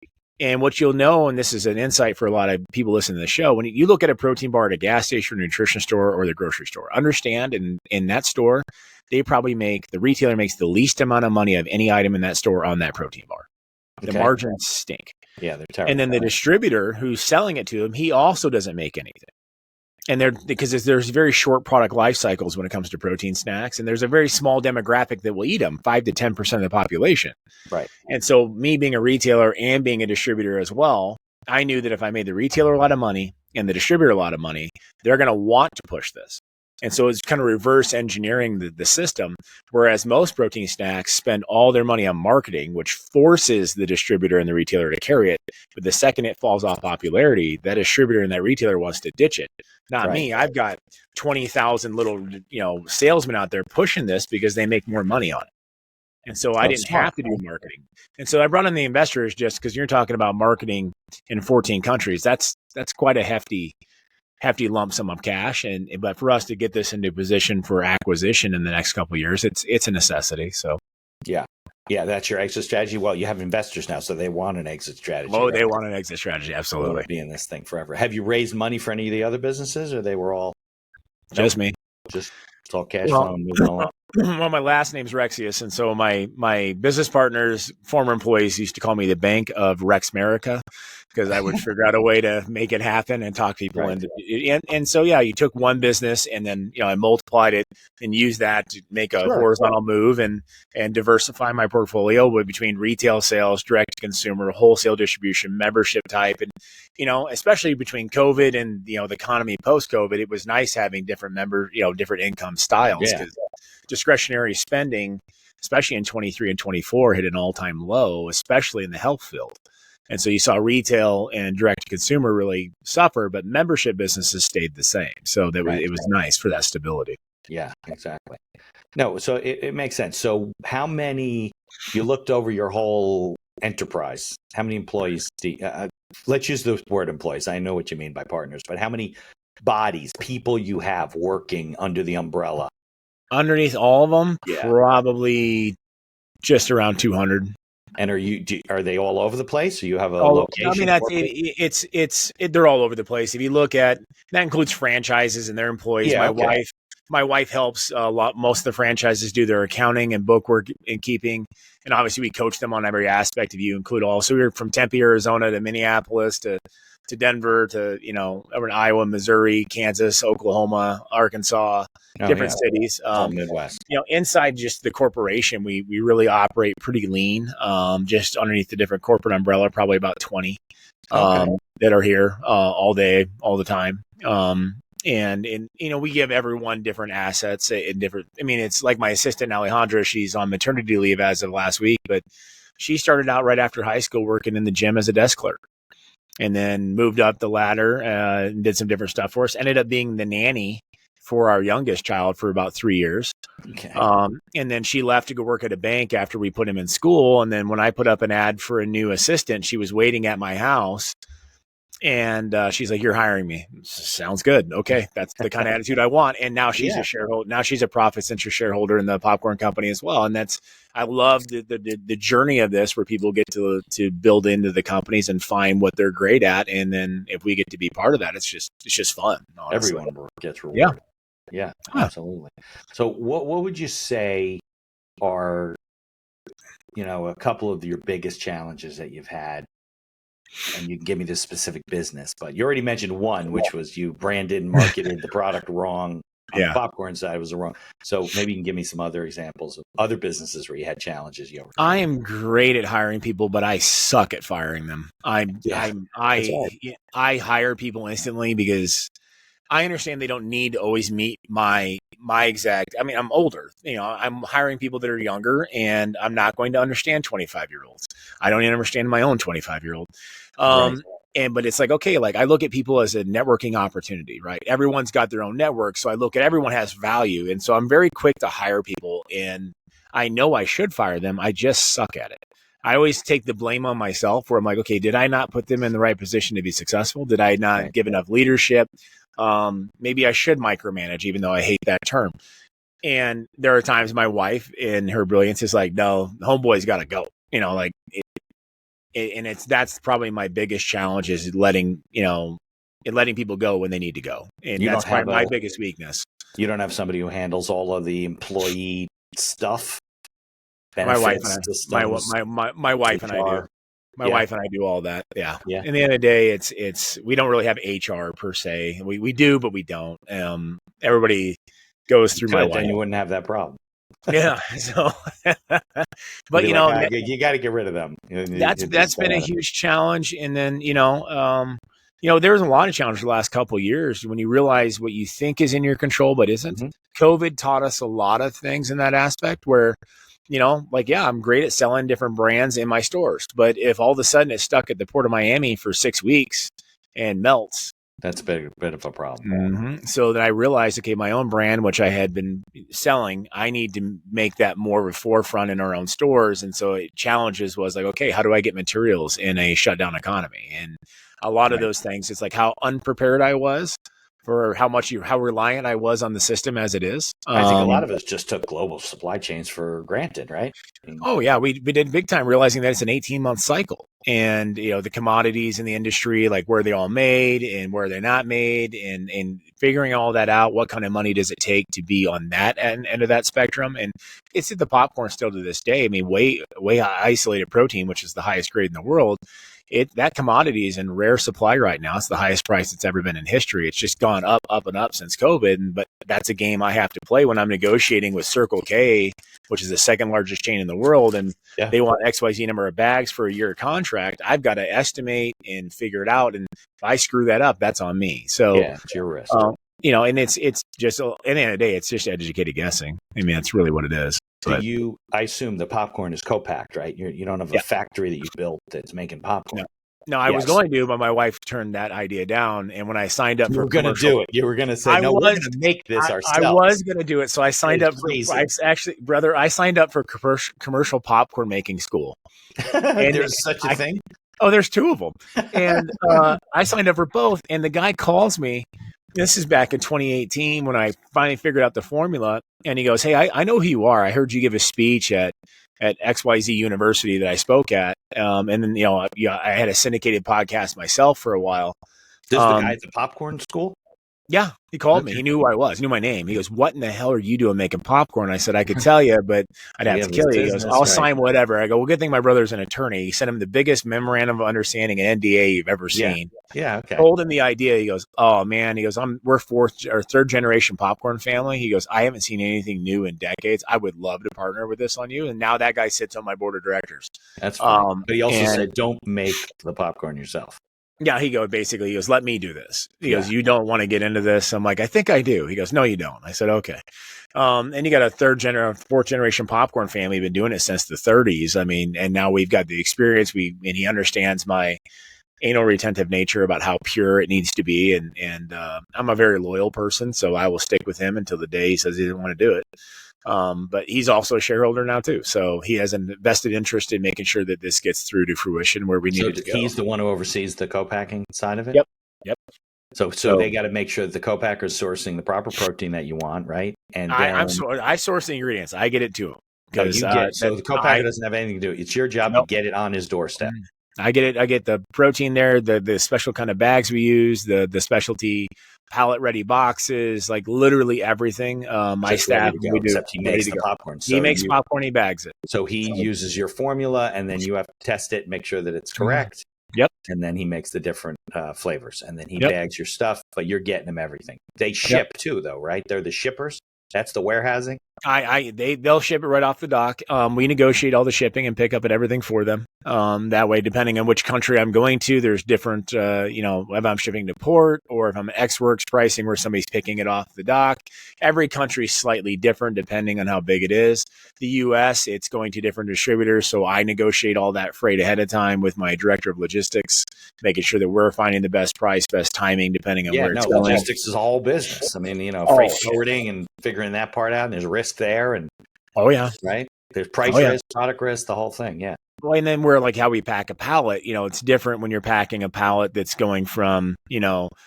And what you'll know, and this is an insight for a lot of people listening to the show, when you look at a protein bar at a gas station or nutrition store or the grocery store, understand in that store, the retailer makes the least amount of money of any item in that store on that protein bar. The Okay. margins stink. Yeah, they're terrible. And then the distributor who's selling it to him, he also doesn't make anything. And because there's very short product life cycles when it comes to protein snacks, and there's a very small demographic that will eat them, 5 to 10% of the population. Right. And so me being a retailer and being a distributor as well, I knew that if I made the retailer a lot of money and the distributor a lot of money, they're going to want to push this. And so it's kind of reverse engineering the system, whereas most protein snacks spend all their money on marketing, which forces the distributor and the retailer to carry it. But the second it falls off popularity, that distributor and that retailer wants to ditch it. Not me. I've got 20,000 little, salesmen out there pushing this because they make more money on it. And so I didn't have to do marketing. And so I brought in the investors just because you're talking about marketing in 14 countries. That's quite a hefty lump sum of cash. But for us to get this into position for acquisition in the next couple of years, it's a necessity. So yeah, that's your exit strategy. Well, you have investors now, so they want an exit strategy. Oh, right? They want an exit strategy. Absolutely. Be in this thing forever. Have you raised money for any of the other businesses, or they were all just me? Just it's all cash flow and moving along. Well, my last name's Rexius, and so my business partners, former employees, used to call me the Bank of Rex America because I would figure out a way to make it happen and talk people into it. And so you took one business and then I multiplied it and used that to make a horizontal move and diversify my portfolio between retail sales, direct to consumer, wholesale distribution, membership type, and especially between COVID and the economy post COVID, it was nice having different different income styles because discretionary spending, especially in 23 and 24, hit an all-time low, especially in the health field. And so you saw retail and direct to consumer really suffer, but membership businesses stayed the same. So it was nice for that stability. Yeah, exactly. No, so it makes sense. So how many, you looked over your whole enterprise, how many employees, let's use the word employees. I know what you mean by partners, but how many people you have working under the umbrella? Underneath all of them, probably just around 200. And are they all over the place? So you have a location? I mean, they're all over the place. If you look at, that includes franchises and their employees. My wife helps a lot. Most of the franchises do their accounting and bookwork and keeping. And obviously we coach them on every aspect of you include all. So we're from Tempe, Arizona to Minneapolis to Denver to, over in Iowa, Missouri, Kansas, Oklahoma, Arkansas, different cities. Midwest. Inside just the corporation, we really operate pretty lean. Just underneath the different corporate umbrella, probably about 20 that are here all day, all the time. And we give everyone different assets and different. I mean, it's like my assistant Alejandra. She's on maternity leave as of last week, but she started out right after high school working in the gym as a desk clerk. And then moved up the ladder and did some different stuff for us. Ended up being the nanny for our youngest child for about 3 years. Okay. And then she left to go work at a bank after we put him in school. And then when I put up an ad for a new assistant, she was waiting at my house. And she's like, "You're hiring me." Sounds good. Okay. That's the kind of attitude I want. And now she's a shareholder. Now she's a profits interest shareholder in the popcorn company as well. And I love the journey of this where people get to build into the companies and find what they're great at. And then if we get to be part of that, it's just fun. Honestly. Everyone gets rewarded. Yeah, Huh. absolutely. So what would you say are, a couple of your biggest challenges that you've had? And you can give me this specific business, but you already mentioned one, which was you branded and marketed the product wrong on the Yeah. popcorn side was wrong. So maybe you can give me some other examples of other businesses where you had challenges you overcame. I am great at hiring people, but I suck at firing them. I hire people instantly because I understand they don't need to always meet my exact. I mean, I'm older. I'm hiring people that are younger, and I'm not going to understand 25-year-olds. I don't even understand my own 25-year-old. Right. But it's like, okay, like I look at people as a networking opportunity, right? Everyone's got their own network, so I look at everyone has value, and so I'm very quick to hire people, and I know I should fire them. I just suck at it. I always take the blame on myself, where I'm like, okay, did I not put them in the right position to be successful? Did I not give enough leadership? Maybe I should micromanage, even though I hate that term. And there are times my wife, in her brilliance, is like, no, homeboy's got to go. That's probably my biggest challenge is letting people go when they need to go. And that's probably my biggest weakness. You don't have somebody who handles all of the employee stuff. My wife and I, my wife and I do. My wife and I do all that. Yeah. Yeah. At the end of the day, it's we don't really have HR per se. We do, but we don't. Everybody goes through my wife. Then you wouldn't have that problem. Yeah. So, but you got to get rid of them. That's been a huge challenge. And then there's a lot of challenges the last couple of years when you realize what you think is in your control but isn't. Mm-hmm. COVID taught us a lot of things in that aspect where, I'm great at selling different brands in my stores, but if all of a sudden it's stuck at the Port of Miami for 6 weeks and melts, that's a bit of a problem. Mm-hmm. So then I realized, okay, my own brand, which I had been selling, I need to make that more of a forefront in our own stores. And so challenges was like, okay, how do I get materials in a shutdown economy? And a lot of those things, it's like how unprepared I was for how reliant I was on the system as it is. I think a lot of us just took global supply chains for granted, right? Oh yeah, we did big time, realizing that it's an 18-month cycle, and the commodities in the industry, like where they're all made and where they're not made, and figuring all that out. What kind of money does it take to be on that end of that spectrum? And it's at the popcorn still to this day. I mean, way isolated protein, which is the highest grade in the world. That commodity is in rare supply right now. It's the highest price it's ever been in history. It's just gone up and up since COVID. But that's a game I have to play when I'm negotiating with Circle K, which is the second largest chain in the world. And they want XYZ number of bags for a year contract. I've got to estimate and figure it out. And if I screw that up, that's on me. So it's your risk. And it's just, at the end of the day, it's just educated guessing. I mean, that's really what it is. I assume the popcorn is co-packed, right? You don't have a factory that you built that's making popcorn. No, I was going to, but my wife turned that idea down. And when I signed up, you were going to do it. You were going to say, we're going to make this ourselves. I was going to do it. So I signed up. I signed up for commercial popcorn making school. And there's such a thing? Oh, there's two of them. And I signed up for both. And the guy calls me. This is back in 2018 when I finally figured out the formula. And he goes, hey, I know who you are. I heard you give a speech at XYZ University that I spoke at. And then, I had a syndicated podcast myself for a while. This is the guy at the popcorn school? Yeah, he called me. He knew who I was. He knew my name. He goes, what in the hell are you doing making popcorn? I said, I could tell you, but I'd have to kill you. He goes, I'll sign whatever. I go, well, good thing my brother's an attorney. He sent him the biggest memorandum of understanding and NDA you've ever seen. Yeah, okay. Told him the idea. He goes, oh, man. He goes, we're fourth or third generation popcorn family. He goes, I haven't seen anything new in decades. I would love to partner with this on you. And now that guy sits on my board of directors. That's funny. But he also said, don't make the popcorn yourself. Yeah, he goes, let me do this. He goes, you don't want to get into this? I'm like, I think I do. He goes, no, you don't. I said, okay. And you got a fourth generation popcorn family, been doing it since the 30s. I mean, and now we've got the experience. And he understands my anal retentive nature about how pure it needs to be. And I'm a very loyal person, so I will stick with him until the day he says he doesn't want to do it. But he's also a shareholder now too. So he has a vested interest in making sure that this gets through to fruition where we need it to go. He's the one who oversees the co-packing side of it? Yep. So they got to make sure that the co-packer is sourcing the proper protein that you want, right? And I source the ingredients. I get it to him. So the co-packer doesn't have anything to do. It's your job to get it on his doorstep. I get it. I get the protein there, the special kind of bags we use, the specialty pallet ready boxes, like literally everything. My Just ready staff, to go, we do except he makes the popcorn. He makes popcorn, he bags it. So he uses your formula, and then you have to test it, make sure that it's correct. Yep. And then he makes the different flavors, and then he Yep. bags your stuff, but you're getting them everything. They ship too, though, right? They're the shippers. That's the warehousing. They'll ship it right off the dock. We negotiate all the shipping and pick up and everything for them. That way, depending on which country I'm going to, there's different, if I'm shipping to port or if I'm at X-Works pricing where somebody's picking it off the dock. Every country is slightly different depending on how big it is. The U.S., it's going to different distributors, so I negotiate all that freight ahead of time with my director of logistics, making sure that we're finding the best price, best timing, depending on where it's going. Logistics is all business. I mean, freight forwarding and figuring that part out, and there's risk there, and right, there's price risk, product risk, the whole thing. Yeah. Well, and then we're like how we pack a pallet. It's different when you're packing a pallet that's going from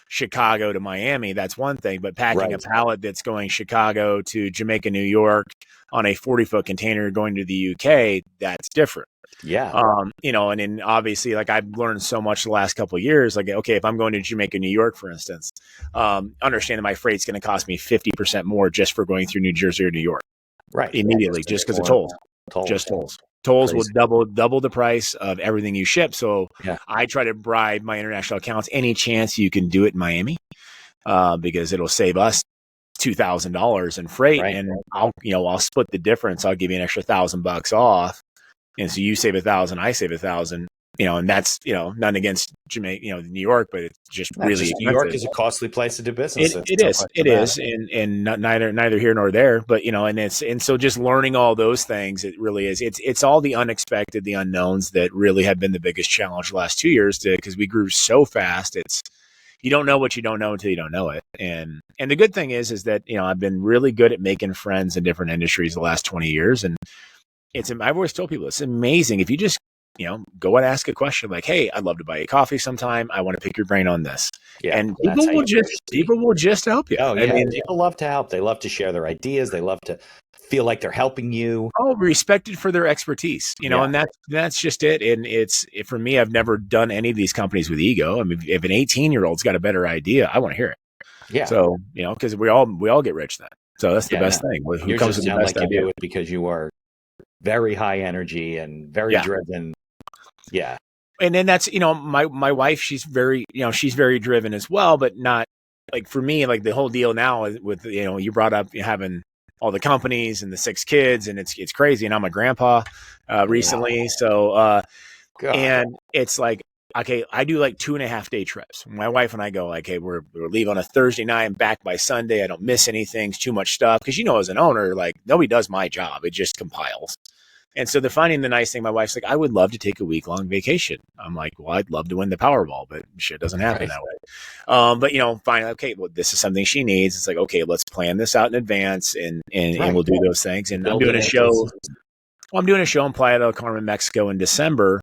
Chicago to Miami. That's one thing, but packing a pallet that's going Chicago to Jamaica, New York on a 40-foot container going to the UK, that's different. Yeah. And then obviously, like I've learned so much the last couple of years. Like, okay, if I'm going to Jamaica, New York, for instance, understand that my freight's going to cost me 50% more just for going through New Jersey or New York. Right. Immediately, just because of tolls. Just tolls. Tolls will double the price of everything you ship. So I try to bribe my international accounts any chance you can do it in Miami, because it'll save us $2,000 in freight, and I'll split the difference. I'll give you an extra $1,000 off, and so you save $1,000, I save $1,000. And that's nothing against Jamaica, New York, but it's just really New York is a costly place to do business. It is, and neither here nor there. But and so just learning all those things, it really is. It's all the unexpected, the unknowns that really have been the biggest challenge the last 2 years, because we grew so fast. It's you don't know what you don't know until you don't know it. And the good thing is that I've been really good at making friends in different industries the last 20 years, and I've always told people it's amazing if you just go and ask a question like, hey, I'd love to buy you coffee sometime. I want to pick your brain on this. Yeah, and people will just help you. Oh, yeah. People love to help. They love to share their ideas. They love to feel like they're helping you. Oh, respected for their expertise, and that's just it. And for me, I've never done any of these companies with ego. I mean, if an 18-year-old's got a better idea, I want to hear it. Yeah. So, because we all get rich then. So that's the best thing. Who comes with the best idea? You do it because you are very high energy and very driven. Yeah. And then that's, my wife, she's very driven as well, but not like for me, like the whole deal now with, you brought up having all the companies and the 6 kids, and it's crazy. And I'm a grandpa recently. So, and it's like, okay, I do like 2.5 day trips. My wife and I go like, hey, we're leave on a Thursday night and back by Sunday. I don't miss anything. It's too much stuff. Cause as an owner, like nobody does my job. It just compiles. And so finding the nice thing, my wife's like, I would love to take a week-long vacation. I'm like, well, I'd love to win the Powerball, but shit doesn't happen that way. But finally, okay, well, this is something she needs. It's like, okay, let's plan this out in advance, and we'll do those things. And I'm doing a show. I'm doing a show in Playa del Carmen, Mexico in December.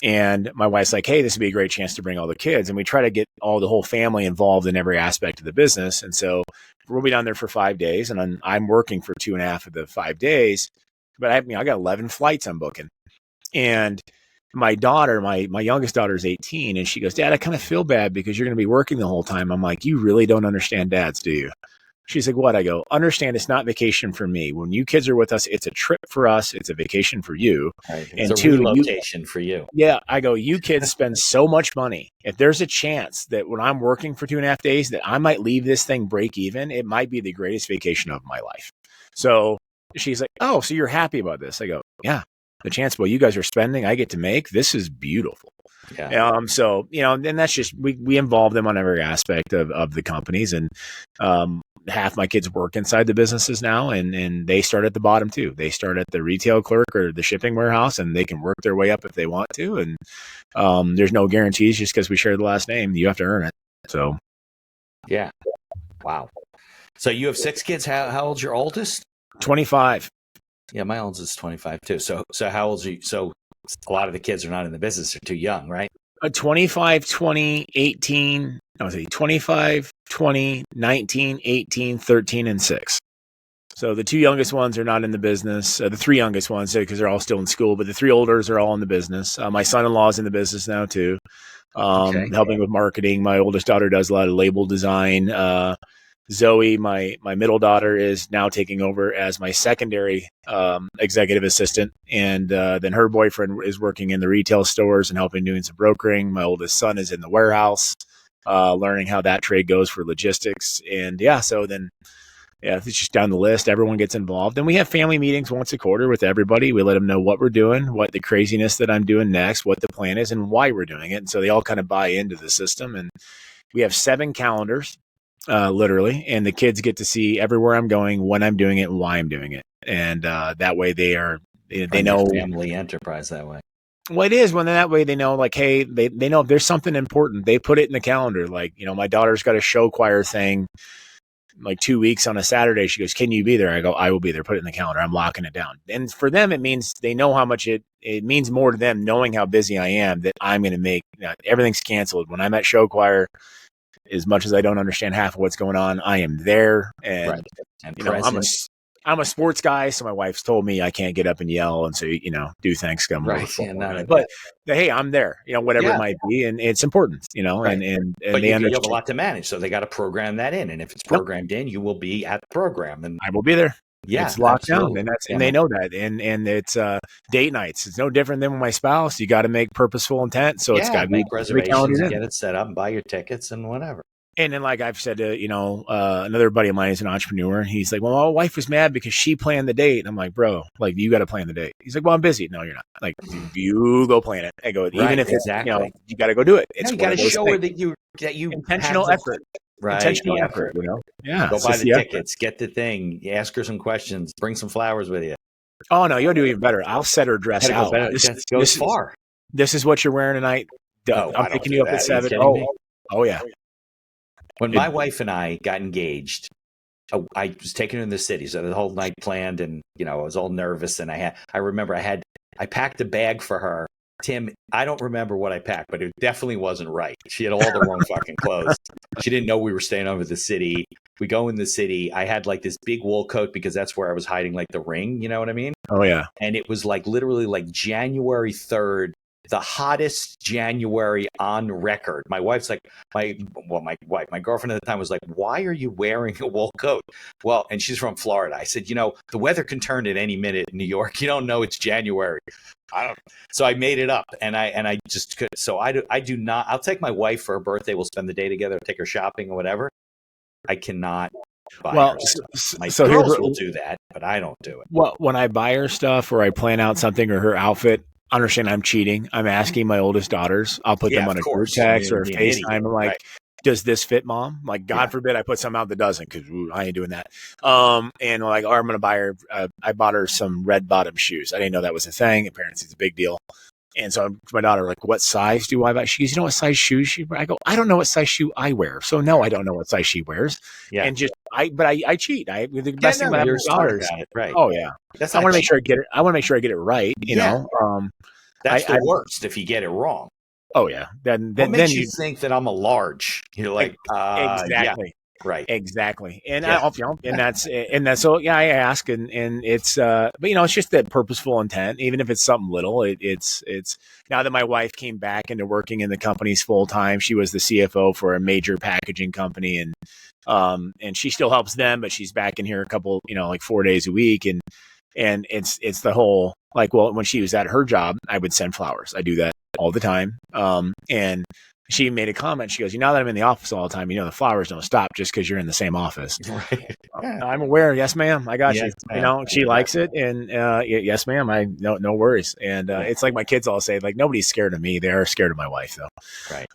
And my wife's like, hey, this would be a great chance to bring all the kids. And we try to get the whole family involved in every aspect of the business. And so we'll be down there for 5 days, and I'm working for 2.5 of the 5 days. But I got 11 flights I'm booking. And my daughter, my youngest daughter is 18, and she goes, Dad, I kind of feel bad because you're going to be working the whole time. I'm like, you really don't understand dads, do you? She's like, what? I go, understand it's not vacation for me. When you kids are with us, it's a trip for us. It's a vacation for you. Right. It's a relocation for you. Yeah. I go, you kids spend so much money. If there's a chance that when I'm working for 2.5 days that I might leave this thing break even, it might be the greatest vacation of my life. So she's like, oh, so you're happy about this? I go, yeah. The chance what you guys are spending, I get to make. This is beautiful. Yeah. So, and that's just, we involve them on every aspect of the companies. And half my kids work inside the businesses now, and they start at the bottom too. They start at the retail clerk or the shipping warehouse, and they can work their way up if they want to. And there's no guarantees just because we share the last name. You have to earn it. So. Yeah. Wow. So you have 6 kids. How old's your oldest? 25. Yeah, my oldest is 25 too. So how old are you? So a lot of the kids are not in the business. They're too young, right? 25, 20, 18. I was 25, 20, 19, 18, 13, and 6. So the 2 youngest ones are not in the business. The 3 youngest ones, because they're all still in school, but the 3 olders are all in the business. My son-in-law is in the business now too. helping with marketing. My oldest daughter does a lot of label design. Zoe, my middle daughter, is now taking over as my secondary executive assistant. And then her boyfriend is working in the retail stores and helping doing some brokering. My oldest son is in the warehouse, learning how that trade goes for logistics. And so then, it's just down the list. Everyone gets involved. And we have family meetings once a quarter with everybody. We let them know what we're doing, what the craziness that I'm doing next, what the plan is, and why we're doing it. And so they all kind of buy into the system. And we have 7 calendars. Literally, and the kids get to see everywhere I'm going, when I'm doing it, and why I'm doing it, and that way they know family enterprise that way. Well, it is when that way they know, like, hey, they know if there's something important, they put it in the calendar. Like, my daughter's got a show choir thing, like 2 weeks on a Saturday. She goes, "Can you be there?" I go, "I will be there." Put it in the calendar. I'm locking it down. And for them, it means they know how much it means more to them, knowing how busy I am, that I'm going to make everything's canceled when I'm at show choir. As much as I don't understand half of what's going on, I am there. And, I'm a sports guy. So my wife's told me I can't get up and yell. And so, do thanks. Right. But hey, I'm there, whatever it might be. And it's important, right. and but you have a lot to manage. So they got to program that in. And if it's programmed in, you will be at the program. And I will be there. Yeah, it's locked down, and they know that, and it's date nights. It's no different than with my spouse. You got to make purposeful intent, so it's got to make reservations, and get it set up, and buy your tickets, and whatever. And then, like I've said to another buddy of mine is an entrepreneur. He's like, "Well, my wife was mad because she planned the date." And I'm like, "Bro, like you got to plan the date." He's like, "Well, I'm busy." No, you're not. Like you go plan it. I go, even if it's you got to go do it. It's you got to show her that you intentional effort. Right. Intentional effort, Yeah. Go buy the tickets, get the thing, ask her some questions, bring some flowers with you. Oh, no, you'll do even better. I'll set her dress out. This goes far. This is what you're wearing tonight. I'm picking you up at 7. Oh, yeah. When my wife and I got engaged, I was taking her in the city, so the whole night planned, and I was all nervous, and I remember I packed a bag for her. Tim, I don't remember what I packed, but it definitely wasn't right. She had all the wrong fucking clothes. She didn't know we were staying over the city. We go in the city. I had like this big wool coat because that's where I was hiding like the ring. You know what I mean? Oh, yeah. And it was like literally like January 3rd, the hottest January on record. My wife's like, my girlfriend at the time was like, "Why are you wearing a wool coat?" Well, and she's from Florida. I said, the weather can turn at any minute in New York. You don't know it's January. So I made it up, and I just could. So I do not. I'll take my wife for her birthday. We'll spend the day together, take her shopping or whatever. I cannot buy her stuff. My girls will do that, but I don't do it. Well, when I buy her stuff or I plan out something or her outfit, understand I'm cheating. I'm asking my oldest daughters. I'll put them on a group text or a FaceTime. I'm like, "Does this fit, Mom?" Like, God forbid I put something out that doesn't, because I ain't doing that. And like, I'm going to buy her. I bought her some red bottom shoes. I didn't know that was a thing. Apparently, it's a big deal. And so my daughter, like, "What size do I buy?" She goes, "You know what size shoes she wears?" I go, "I don't know what size shoe I wear. So no, I don't know what size she wears." Yeah. And I cheat. The best thing about my daughters. Right. Oh yeah. I want to make sure I get it. I want to make sure I get it right. You know. That's the worst if you get it wrong. Oh yeah. Then makes you think that I'm a large? You're like, exactly. Yeah. Right. Exactly. And that's so I ask, and it's but it's just that purposeful intent. Even if it's something little, it's now that my wife came back into working in the companies full time. She was the CFO for a major packaging company, and she still helps them, but she's back in here a couple, like 4 days a week, and it's the whole, like, well, when she was at her job, I would send flowers. I do that all the time. And she made a comment. She goes, "Now that I'm in the office all the time, the flowers don't stop just because you're in the same office." Right. I'm aware. Yes, ma'am. I got you. She likes it. And yes, ma'am. No worries. And it's like my kids all say, like, nobody's scared of me. They are scared of my wife, though. Right.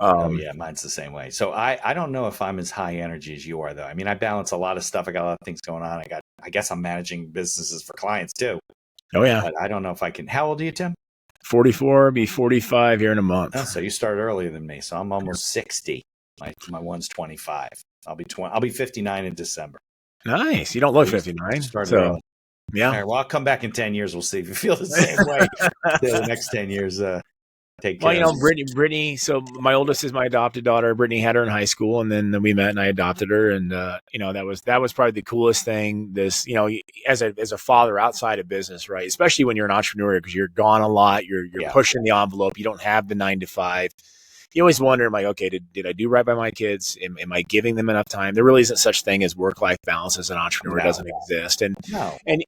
Mine's the same way. So I don't know if I'm as high energy as you are, though. I mean, I balance a lot of stuff. I got a lot of things going on. I guess I'm managing businesses for clients, too. Oh, yeah. But I don't know if I can. How old are you, Tim? 44, be 45 here in a month. Oh, so you started earlier than me. So I'm almost 60. My one's 25. I'll be 59 in December. Nice. You don't look 59. So, yeah. All right, well, I'll come back in 10 years. We'll see if you feel the same way. The next 10 years. Take care. Well, Brittany. So my oldest is my adopted daughter. Brittany had her in high school, and then we met, and I adopted her. And that was probably the coolest thing. This, as a father outside of business, right? Especially when you're an entrepreneur, because you're gone a lot. You're pushing the envelope. You don't have the 9 to 5. you always wonder, I'm like, okay, did I do right by my kids? Am I giving them enough time? There really isn't such thing as work-life balance as an entrepreneur. It doesn't exist. And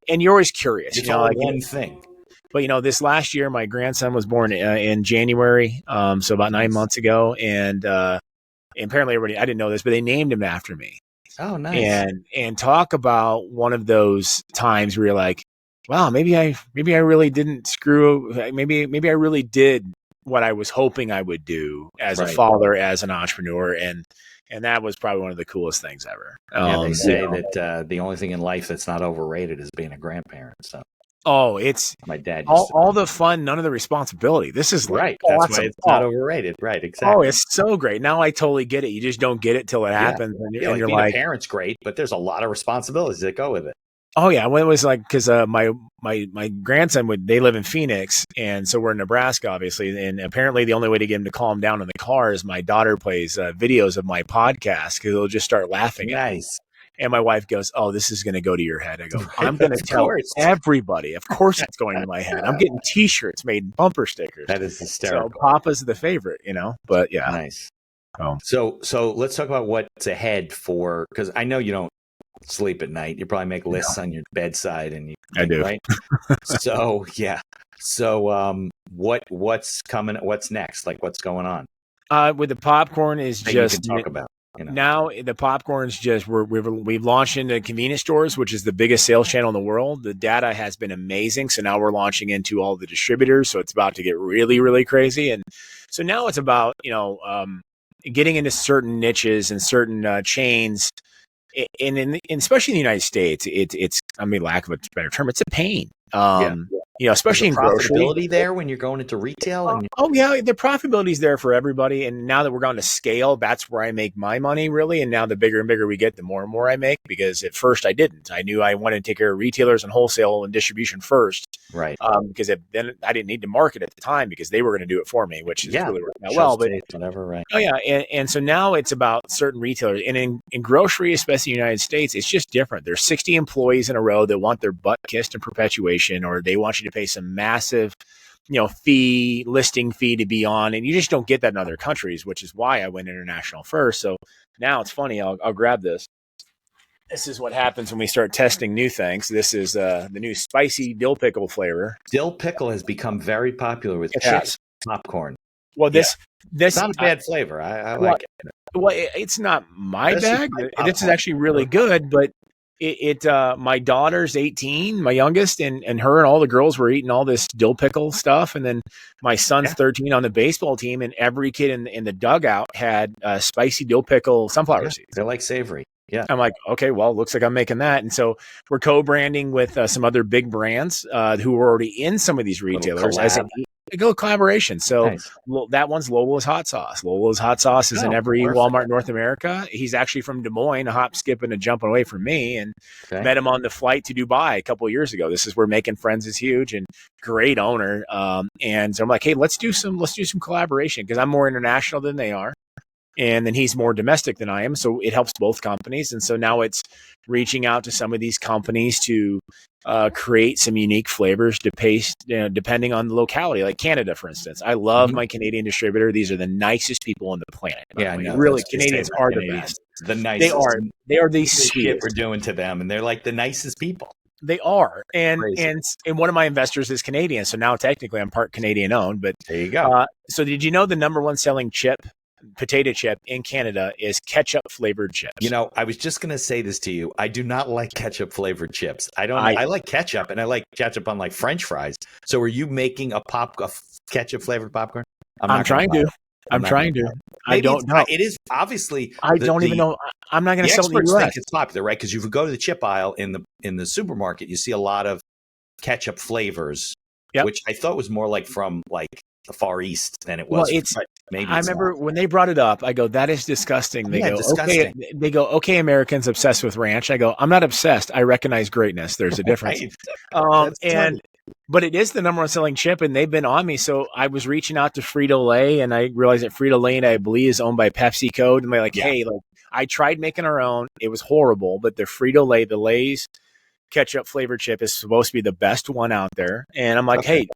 you're always curious. It's all one thing. But, this last year, my grandson was born in January, so about 9 months ago. And apparently everybody, I didn't know this, but they named him after me. Oh, nice. And talk about one of those times where you're like, wow, maybe I really didn't screw. Maybe I really did what I was hoping I would do as a father, as an entrepreneur. And that was probably one of the coolest things ever. They say that the only thing in life that's not overrated is being a grandparent. So. Oh, it's my dad. All the fun, none of the responsibility. This is right. Awesome. That's why it's not overrated. Right. Exactly. Oh, it's so great. Now I totally get it. You just don't get it till it happens, and you're being a parent's great, but there's a lot of responsibilities that go with it. Oh yeah, when it was like because my grandson they live in Phoenix, and so we're in Nebraska, obviously, and apparently the only way to get him to calm down in the car is my daughter plays videos of my podcast because he'll just start laughing. Nice. And my wife goes, "Oh, this is going to go to your head." I go, "I'm going to tell everybody. Of course, it's going to my head. I'm getting T-shirts made and bumper stickers." That is hysterical. So Papa's the favorite, But yeah, nice. So let's talk about what's ahead because I know you don't sleep at night. You probably make lists on your bedside, and I do. Right? So yeah. So what's coming? What's next? Like what's going on? With the popcorn is that just you can talk about. Now the popcorn's just we've launched into convenience stores, which is the biggest sales channel in the world. The data has been amazing, so now we're launching into all the distributors. So it's about to get really, really crazy, and so now it's about getting into certain niches and certain chains, and especially in the United States, it's lack of a better term, it's a pain. Especially in grocery. Profitability there when you're going into retail. The profitability is there for everybody. And now that we're going to scale, that's where I make my money really. And now the bigger and bigger we get, the more and more I make, because at first I didn't. I knew I wanted to take care of retailers and wholesale and distribution first. Right. Because then I didn't need to market at the time because they were going to do it for me, which is really working out well. But whatever, right. Oh yeah. And so now it's about certain retailers. And in grocery, especially in the United States, it's just different. There's 60 employees in a row that want their butt kissed in perpetuation, or they want you to pay some massive, listing fee to be on. And you just don't get that in other countries, which is why I went international first. So now it's funny. I'll grab this. This is what happens when we start testing new things. This is the new spicy dill pickle flavor. Dill pickle has become very popular with chips, popcorn. Well, this not a bad flavor. I like it. Well, it's not my bag. This is actually really good, but my daughter's 18, my youngest, and her and all the girls were eating all this dill pickle stuff. And then my son's 13 on the baseball team, and every kid in the dugout had spicy dill pickle sunflower seeds. They're like savory. Yeah. I'm like, okay, well, looks like I'm making that. And so we're co-branding with some other big brands who are already in some of these retailers as a collaboration. So that one's Lola's Hot Sauce. Lola's Hot Sauce is in every Walmart in North America. He's actually from Des Moines, a hop, skip, and a jumping away from me, and met him on the flight to Dubai a couple of years ago. This is where Making Friends is huge, and great owner. And so I'm like, hey, let's do some collaboration, because I'm more international than they are. And then he's more domestic than I am. So it helps both companies. And so now it's reaching out to some of these companies to create some unique flavors to paste, depending on the locality, like Canada, for instance. I love my Canadian distributor. These are the nicest people on the planet. Yeah, no, really, Canadians are the best. The nicest. They are the sweetest. Shit we're doing to them, and they're like the nicest people. They are. And one of my investors is Canadian. So now technically I'm part Canadian owned. But there you go. So did you know the number one selling potato chip in Canada is ketchup flavored chips? I was just going to say this to you. I do not like ketchup flavored chips. I like ketchup, and I like ketchup on like French fries. So are you making a ketchup flavored popcorn? I'm trying to. I don't know. It is obviously. I don't even know. I'm not going to sell it in the US. Think it's popular, right? Because if you go to the chip aisle in the supermarket, you see a lot of ketchup flavors, which I thought was more like from like the Far East than it was. Well, I remember when they brought it up, I go, that is disgusting. They go, disgusting. Okay. They go, okay, Americans obsessed with ranch. I go, I'm not obsessed. I recognize greatness. There's a difference. But it is the number one selling chip, and they've been on me. So I was reaching out to Frito-Lay, and I realized that Frito-Lay, I believe, is owned by PepsiCo. And they're like, hey, I tried making our own. It was horrible, but the Frito-Lay, the Lay's ketchup flavored chip is supposed to be the best one out there. And I'm like, hey,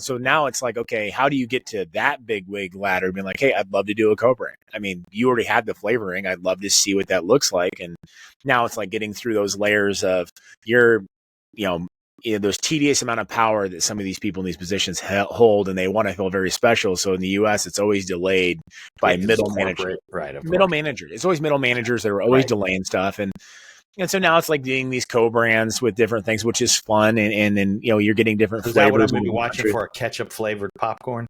So now it's like, okay, how do you get to that big wig ladder? Being like, hey, I'd love to do a co-brand. I mean, you already had the flavoring. I'd love to see what that looks like. And now it's like getting through those layers of those tedious amount of power that some of these people in these positions hold, and they want to feel very special. So in the U.S., it's always delayed by middle managers. Right. Middle managers. It's always middle managers that are always delaying stuff. And so now it's like doing these co-brands with different things, which is fun. And then, you're getting different flavors. Is that what I'm going to be watching for, a ketchup flavored popcorn?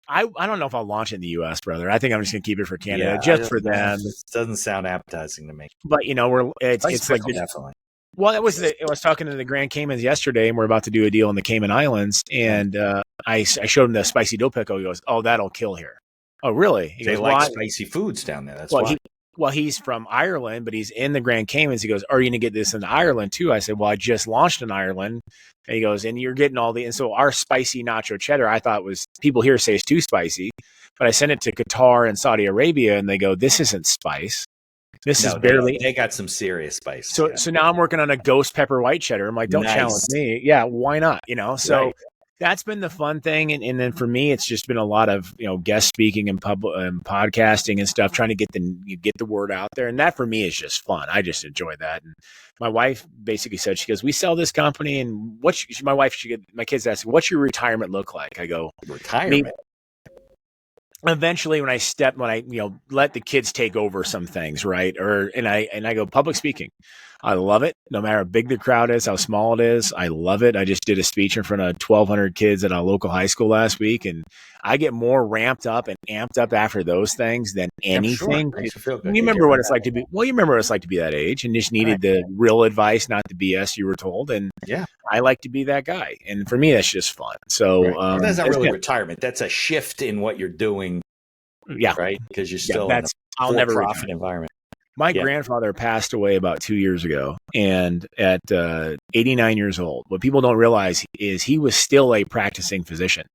I don't know if I'll launch it in the U.S., brother. I think I'm just going to keep it for Canada, just for them. It doesn't sound appetizing to me. But, it's like, definitely. Well, I was talking to the Grand Caymans yesterday, and we're about to do a deal in the Cayman Islands. And I showed him the spicy dill pickle. He goes, "Oh, that'll kill here." Oh, really? They like spicy foods down there. That's why. He's from Ireland, but he's in the Grand Caymans. He goes, "Are you going to get this in Ireland too?" I said, "Well, I just launched in Ireland." And he goes, "And you're getting all and so our spicy nacho cheddar, I thought people here say it's too spicy, but I sent it to Qatar and Saudi Arabia, and they go, this isn't spice. This is barely." They got some serious spice. So now I'm working on a ghost pepper white cheddar. I'm like, don't challenge me. Yeah, why not? So. Right. That's been the fun thing. And then for me, it's just been a lot of, guest speaking and podcasting and stuff, trying to get the word out there. And that for me is just fun. I just enjoy that. And my wife basically said, she goes, "We sell this company." And my kids asked, "What's your retirement look like?" I go, "Retirement." Eventually when I let the kids take over some things, right? And I go, public speaking. I love it. No matter how big the crowd is, how small it is, I love it. I just did a speech in front of 1,200 kids at a local high school last week, and I get more ramped up and amped up after those things than anything. Sure. You remember what it's like to be. Well, you remember what it's like to be that age, and just needed the real advice, not the BS you were told. And I like to be that guy. And for me, that's just fun. So that's not really retirement. That's a shift in what you're doing. Yeah, right. Because you're still in a for-profit environment. My grandfather passed away about 2 years ago, and at 89 years old. What people don't realize is he was still a practicing physician.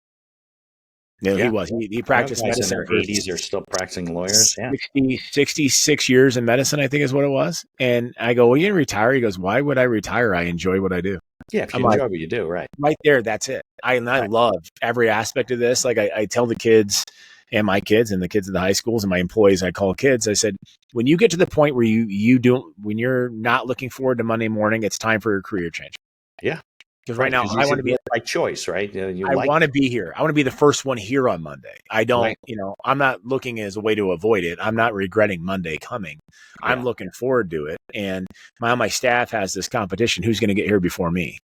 He was. He practiced medicine. In their 80s, you're still practicing lawyers. 66 years in medicine, I think is what it was. And I go, "Well, you didn't retire?" He goes, "Why would I retire? I enjoy what I do." Yeah, if you enjoy what you do, right? Right there, that's it. I love every aspect of this. Like I tell the kids and my kids and the kids at the high schools and my employees, I call kids. I said, when you get to the point where when you're not looking forward to Monday morning, it's time for a career change. Yeah. Because right now I want to be by choice, right? I want to be here. I want to be the first one here on Monday. I don't, I'm not looking as a way to avoid it. I'm not regretting Monday coming. Yeah. I'm looking forward to it. And my staff has this competition. Who's going to get here before me?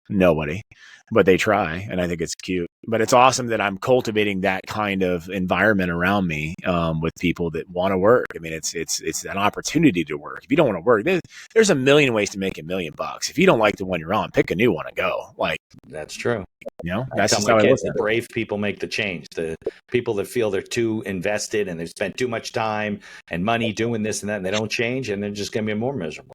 Nobody, but they try. And I think it's cute, but it's awesome that I'm cultivating that kind of environment around me with people that want to work. I mean, it's an opportunity to work. If you don't want to work, there's a million ways to make $1 million. If you don't like the one you're on, pick a new one and go. Like, that's true. That's just how I look at it. Brave people make the change. The people that feel they're too invested and they've spent too much time and money doing this and that, and they don't change, and they're just going to be more miserable.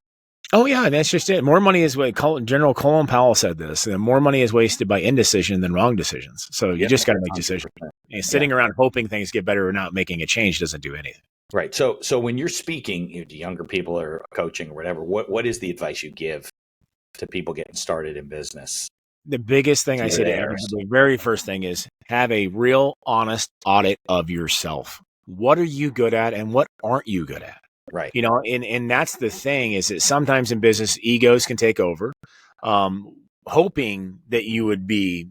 Oh, yeah, that's just it. More money is General Colin Powell said this. More money is wasted by indecision than wrong decisions. So you just got to make decisions. And sitting around hoping things get better or not making a change doesn't do anything. Right. So when you're speaking to younger people or coaching or whatever, what is the advice you give to people getting started in business? The biggest thing I say to everybody, the very first thing is have a real honest audit of yourself. What are you good at and what aren't you good at? Right. And that's the thing is that sometimes in business, egos can take over. Hoping that you would be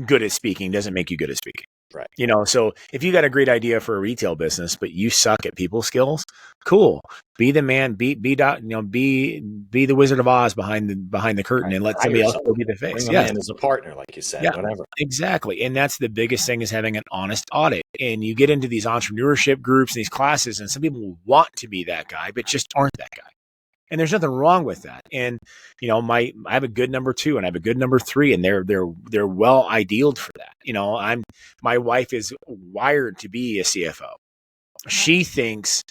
good at speaking doesn't make you good at speaking. Right. So if you got a great idea for a retail business, but you suck at people skills, cool. Be the man, be the Wizard of Oz behind the curtain and let somebody else go be the face. Bring them in as a partner, like you said, whatever. Exactly. And that's the biggest thing is having an honest audit. And you get into these entrepreneurship groups and these classes, and some people want to be that guy, but just aren't that guy. And there's nothing wrong with that. And, I have a good number 2 and I have a good number 3, and they're well idealed for that. My wife is wired to be a CFO. She thinks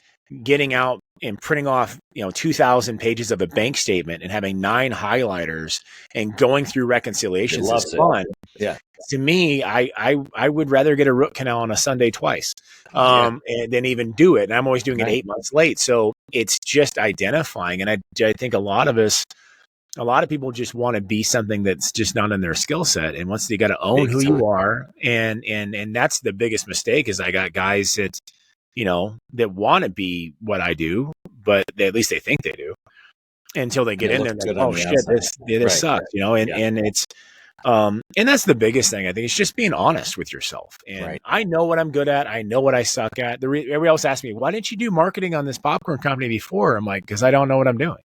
getting out and printing off, 2,000 pages of a bank statement and having 9 highlighters and going through reconciliations is fun. Yeah. To me, I would rather get a root canal on a Sunday twice and then even do it. And I'm always doing it 8 months late. So it's just identifying. And I think a lot of us A lot of people just want to be something that's just not in their skill set. And once they got to own Big who time. you are, and that's the biggest mistake is I got guys that, that want to be what I do, but at least they think they do until they get in there and like, oh shit, this sucks, and it's, and that's the biggest thing. I think it's just being honest with yourself. And I know what I'm good at. I know what I suck at. Everybody else asks me, why didn't you do marketing on this popcorn company before? I'm like, because I don't know what I'm doing.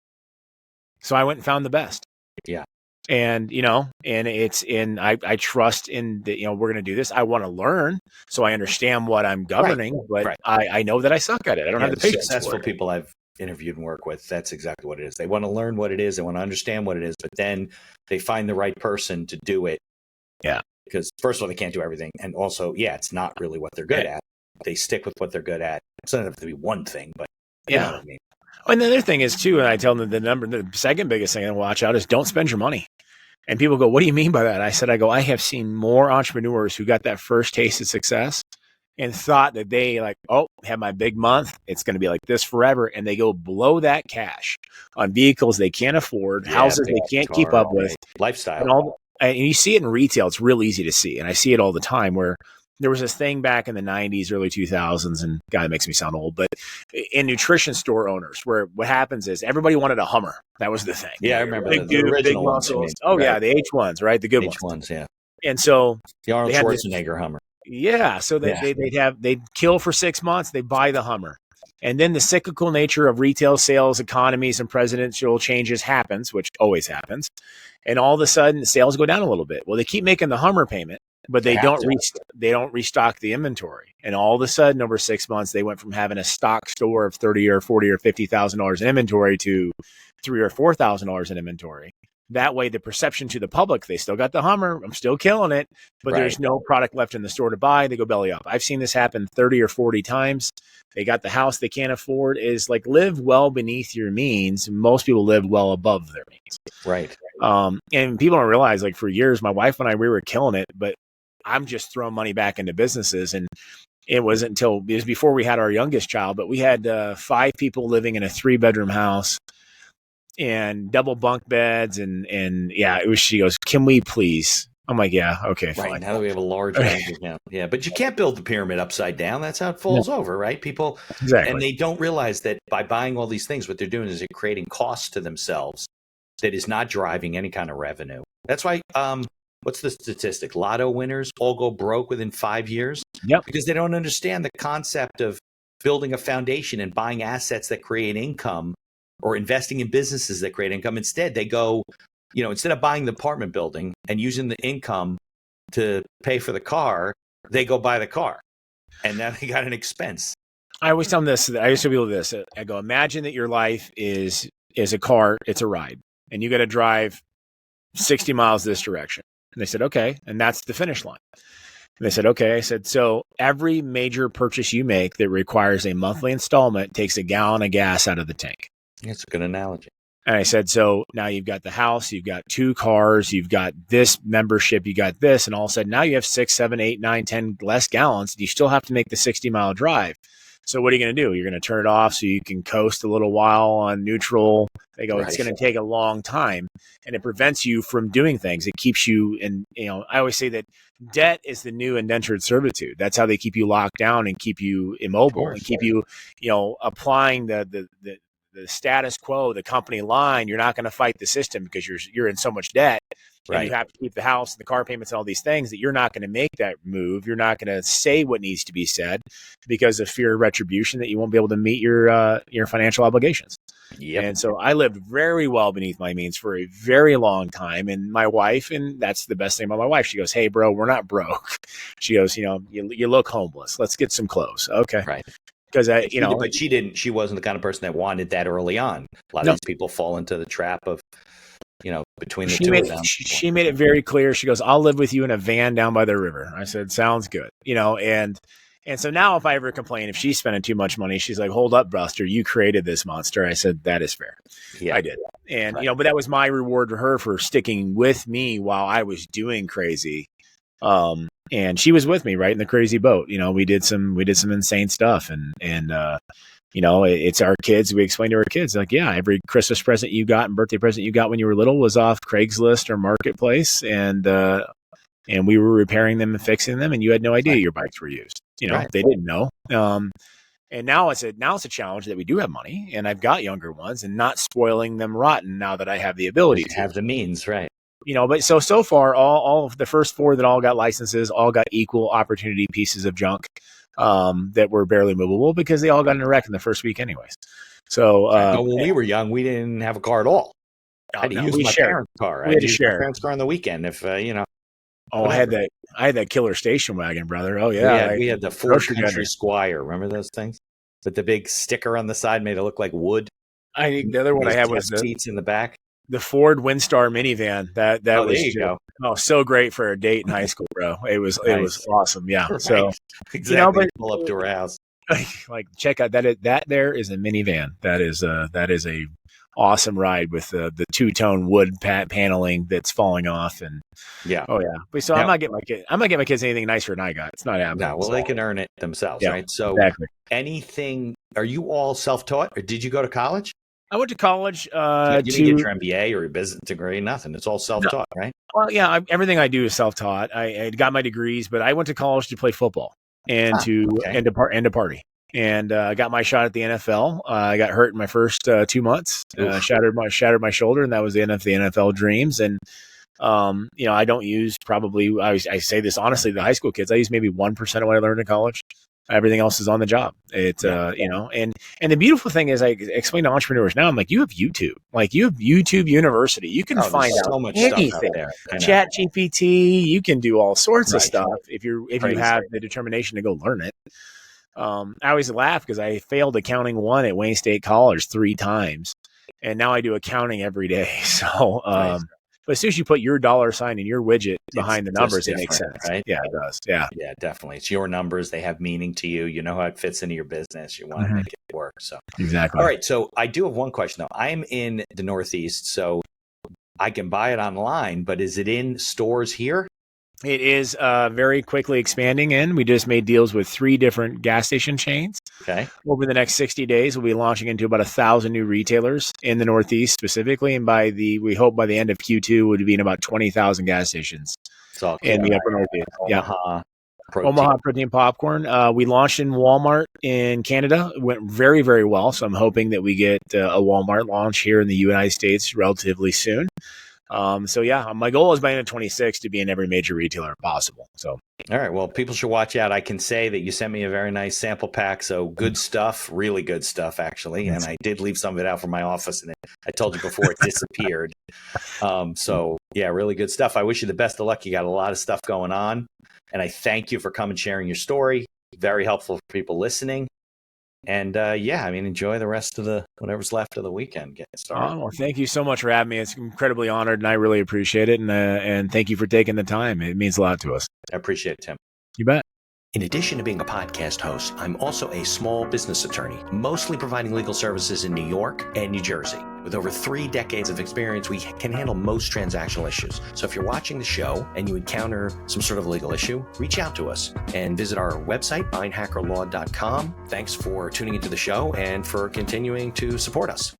So I went and found the best. Yeah. And, I trust in that, we're going to do this. I want to learn so I understand what I'm governing, but I know that I suck at it. I don't have the patience. Successful people I've interviewed and worked with, that's exactly what it is. They want to learn what it is. They want to understand what it is, but then they find the right person to do it. Yeah. Because first of all, they can't do everything. And also, it's not really what they're good at. They stick with what they're good at. It doesn't have to be one thing, but you know what I mean. And the other thing is too, and I tell them the second biggest thing to watch out is don't spend your money. And people go, what do you mean by that? I have seen more entrepreneurs who got that first taste of success and thought that they have my big month. It's going to be like this forever. And they go blow that cash on vehicles they can't afford, houses they can't keep up with. Lifestyle. And you see it in retail. It's real easy to see. And I see it all the time where there was this thing back in the 90s, early 2000s, and God, it makes me sound old, but in nutrition store owners, where what happens is everybody wanted a Hummer. That was the thing. Yeah, I remember the original muscles. Oh, yeah, the H1s, right? The good ones, yeah. And so the Arnold Schwarzenegger Hummer. Yeah, so they'd kill for 6 months, they buy the Hummer. And then the cyclical nature of retail sales, economies, and presidential changes happens, which always happens. And all of a sudden, sales go down a little bit. Well, they keep making the Hummer payment, but they don't restock the inventory. And all of a sudden, over 6 months, they went from having a stock store of $30 or $40 or $50,000 in inventory to $3,000 or $4,000 in inventory. That way, the perception to the public, they still got the Hummer, I'm still killing it, but there's no product left in the store to buy. They go belly up. I've seen this happen 30 or 40 times. They got the house they can't afford. Is like, live well beneath your means. Most people live well above their means. Right. And people don't realize, like, for years, my wife and I, we were killing it, but I'm just throwing money back into businesses. And it was before we had our youngest child, but we had 5 people living in a 3-bedroom house and double bunk beds. And she goes, can we please? I'm like, yeah, okay, fine. Right, now that we have a large bank account. Yeah, but you can't build the pyramid upside down. That's how it falls over, right? People, and they don't realize that by buying all these things, what they're doing is they're creating costs to themselves that is not driving any kind of revenue. That's why, what's the statistic? Lotto winners all go broke within 5 years. Yep. Because they don't understand the concept of building a foundation and buying assets that create income or investing in businesses that create income. Instead, they go, instead of buying the apartment building and using the income to pay for the car, they go buy the car. And now they got an expense. I always tell them this. I used to be able to do this. I go, imagine that your life is a car. It's a ride. And you got to drive 60 miles this direction. And they said, okay. And that's the finish line. And they said, okay. I said, so every major purchase you make that requires a monthly installment takes a gallon of gas out of the tank. That's a good analogy. And I said, so now you've got the house, you've got 2 cars, you've got this membership, you got this, and all of a sudden now you have 6, 7, 8, 9, 10 less gallons. You still have to make the 60-mile drive. So what are you going to do? You're going to turn it off so you can coast a little while on neutral. They go, It's going to take a long time, and it prevents you from doing things. It keeps you in, I always say that debt is the new indentured servitude. That's how they keep you locked down and keep you immobile and keep you, applying the status quo, the company line. You're not going to fight the system because you're in so much debt. Right. And you have to keep the house and the car payments and all these things that you're not going to make that move. You're not going to say what needs to be said because of fear of retribution that you won't be able to meet your financial obligations. Yep. And so I lived very well beneath my means for a very long time. And my wife, and that's the best thing about my wife, she goes, hey, bro, we're not broke. She goes, you look homeless. Let's get some clothes. Okay. Right. Because but she wasn't the kind of person that wanted that early on. A lot of these people fall into the trap of, between the two of them. She made it very clear. She goes, I'll live with you in a van down by the river. I said, sounds good. And so now if I ever complain, if she's spending too much money, she's like, hold up, Buster, you created this monster. I said, that is fair. Yeah, I did. And, but that was my reward to her for sticking with me while I was doing crazy. And she was with me right in the crazy boat. We did some insane stuff and it's our kids. We explain to our kids, like, yeah, every Christmas present you got and birthday present you got when you were little was off Craigslist or Marketplace, and we were repairing them and fixing them, and you had no idea your bikes were used. They didn't know. And now it's a challenge that we do have money, and I've got younger ones, and not spoiling them rotten now that I have the ability to have the means, right? But so far, all of the first 4 that all got licenses, all got equal opportunity pieces of junk that were barely movable because they all got in a wreck in the first week anyways. So when we were young, we didn't have a car at all. I had to use my parents' car. We had to share my parents' car on the weekend if Oh, I had that killer station wagon, brother. Oh yeah, we had the Ford Country Squire. Remember those things with the big sticker on the side made it look like wood? I think the other one I had was the seats in the back. The Ford Windstar minivan. That was there you go. Oh, so great for a date in high school, bro. It was awesome. Yeah. Right. So exactly, pull up to her house. Like check out that there is a minivan. That is a awesome ride with the 2-tone wood paneling that's falling off, and oh yeah. But so I'm not getting my kids anything nicer than I got. It's not happening. No, well, they can earn it themselves, right? So exactly. Anything? Are you all self-taught, or did you go to college? I went to college. You didn't get your MBA or your business degree, nothing. It's all self-taught, right? Well, yeah, everything I do is self-taught. I got my degrees, but I went to college to play football and to party. And I got my shot at the NFL. I got hurt in my first 2 months, shattered my shoulder, and that was the end of the NFL dreams. And I don't use probably. I say this honestly, the high school kids. I use maybe 1% of what I learned in college. Everything else is on the job. It's and the beautiful thing is, I explain to entrepreneurs now. I'm like, you have YouTube. Like, you have YouTube University. You can find out so much anything. Stuff out there. Chat GPT. You can do all sorts of stuff if you have the determination to go learn it. I always laugh because I failed accounting 1 at Wayne State College 3 times, and now I do accounting every day. So, but as soon as you put your $sign and your widget behind the numbers, it makes sense, right? Yeah, it does. Yeah, definitely. It's your numbers; they have meaning to you. You know how it fits into your business. You want to make it work. So exactly. All right. So I do have one question though. I'm in the Northeast, so I can buy it online, but is it in stores here? It is very quickly expanding in. We just made deals with 3 different gas station chains. Okay. Over the next 60 days, we'll be launching into about 1,000 new retailers in the Northeast specifically. And we hope by the end of Q2, would be in about 20,000 gas stations in the upper Northeast. Omaha Protein Popcorn. We launched in Walmart in Canada. It went very, very well. So I'm hoping that we get a Walmart launch here in the United States relatively soon. My goal is by the end of 26 to be in every major retailer possible. So, all right. Well, people should watch out. I can say that you sent me a very nice sample pack. So good stuff, really good stuff, actually. And I did leave some of it out from my office, and I told you before it disappeared. Really good stuff. I wish you the best of luck. You got a lot of stuff going on, and I thank you for coming, sharing your story. Very helpful for people listening. And enjoy the rest of whatever's left of the weekend. Get started. Well, thank you so much for having me. It's incredibly honored, and I really appreciate it. And thank you for taking the time. It means a lot to us. I appreciate it, Tim. You bet. In addition to being a podcast host, I'm also a small business attorney, mostly providing legal services in New York and New Jersey. With over 3 decades of experience, we can handle most transactional issues. So if you're watching the show and you encounter some sort of legal issue, reach out to us and visit our website, mindhackerlaw.com. Thanks for tuning into the show and for continuing to support us.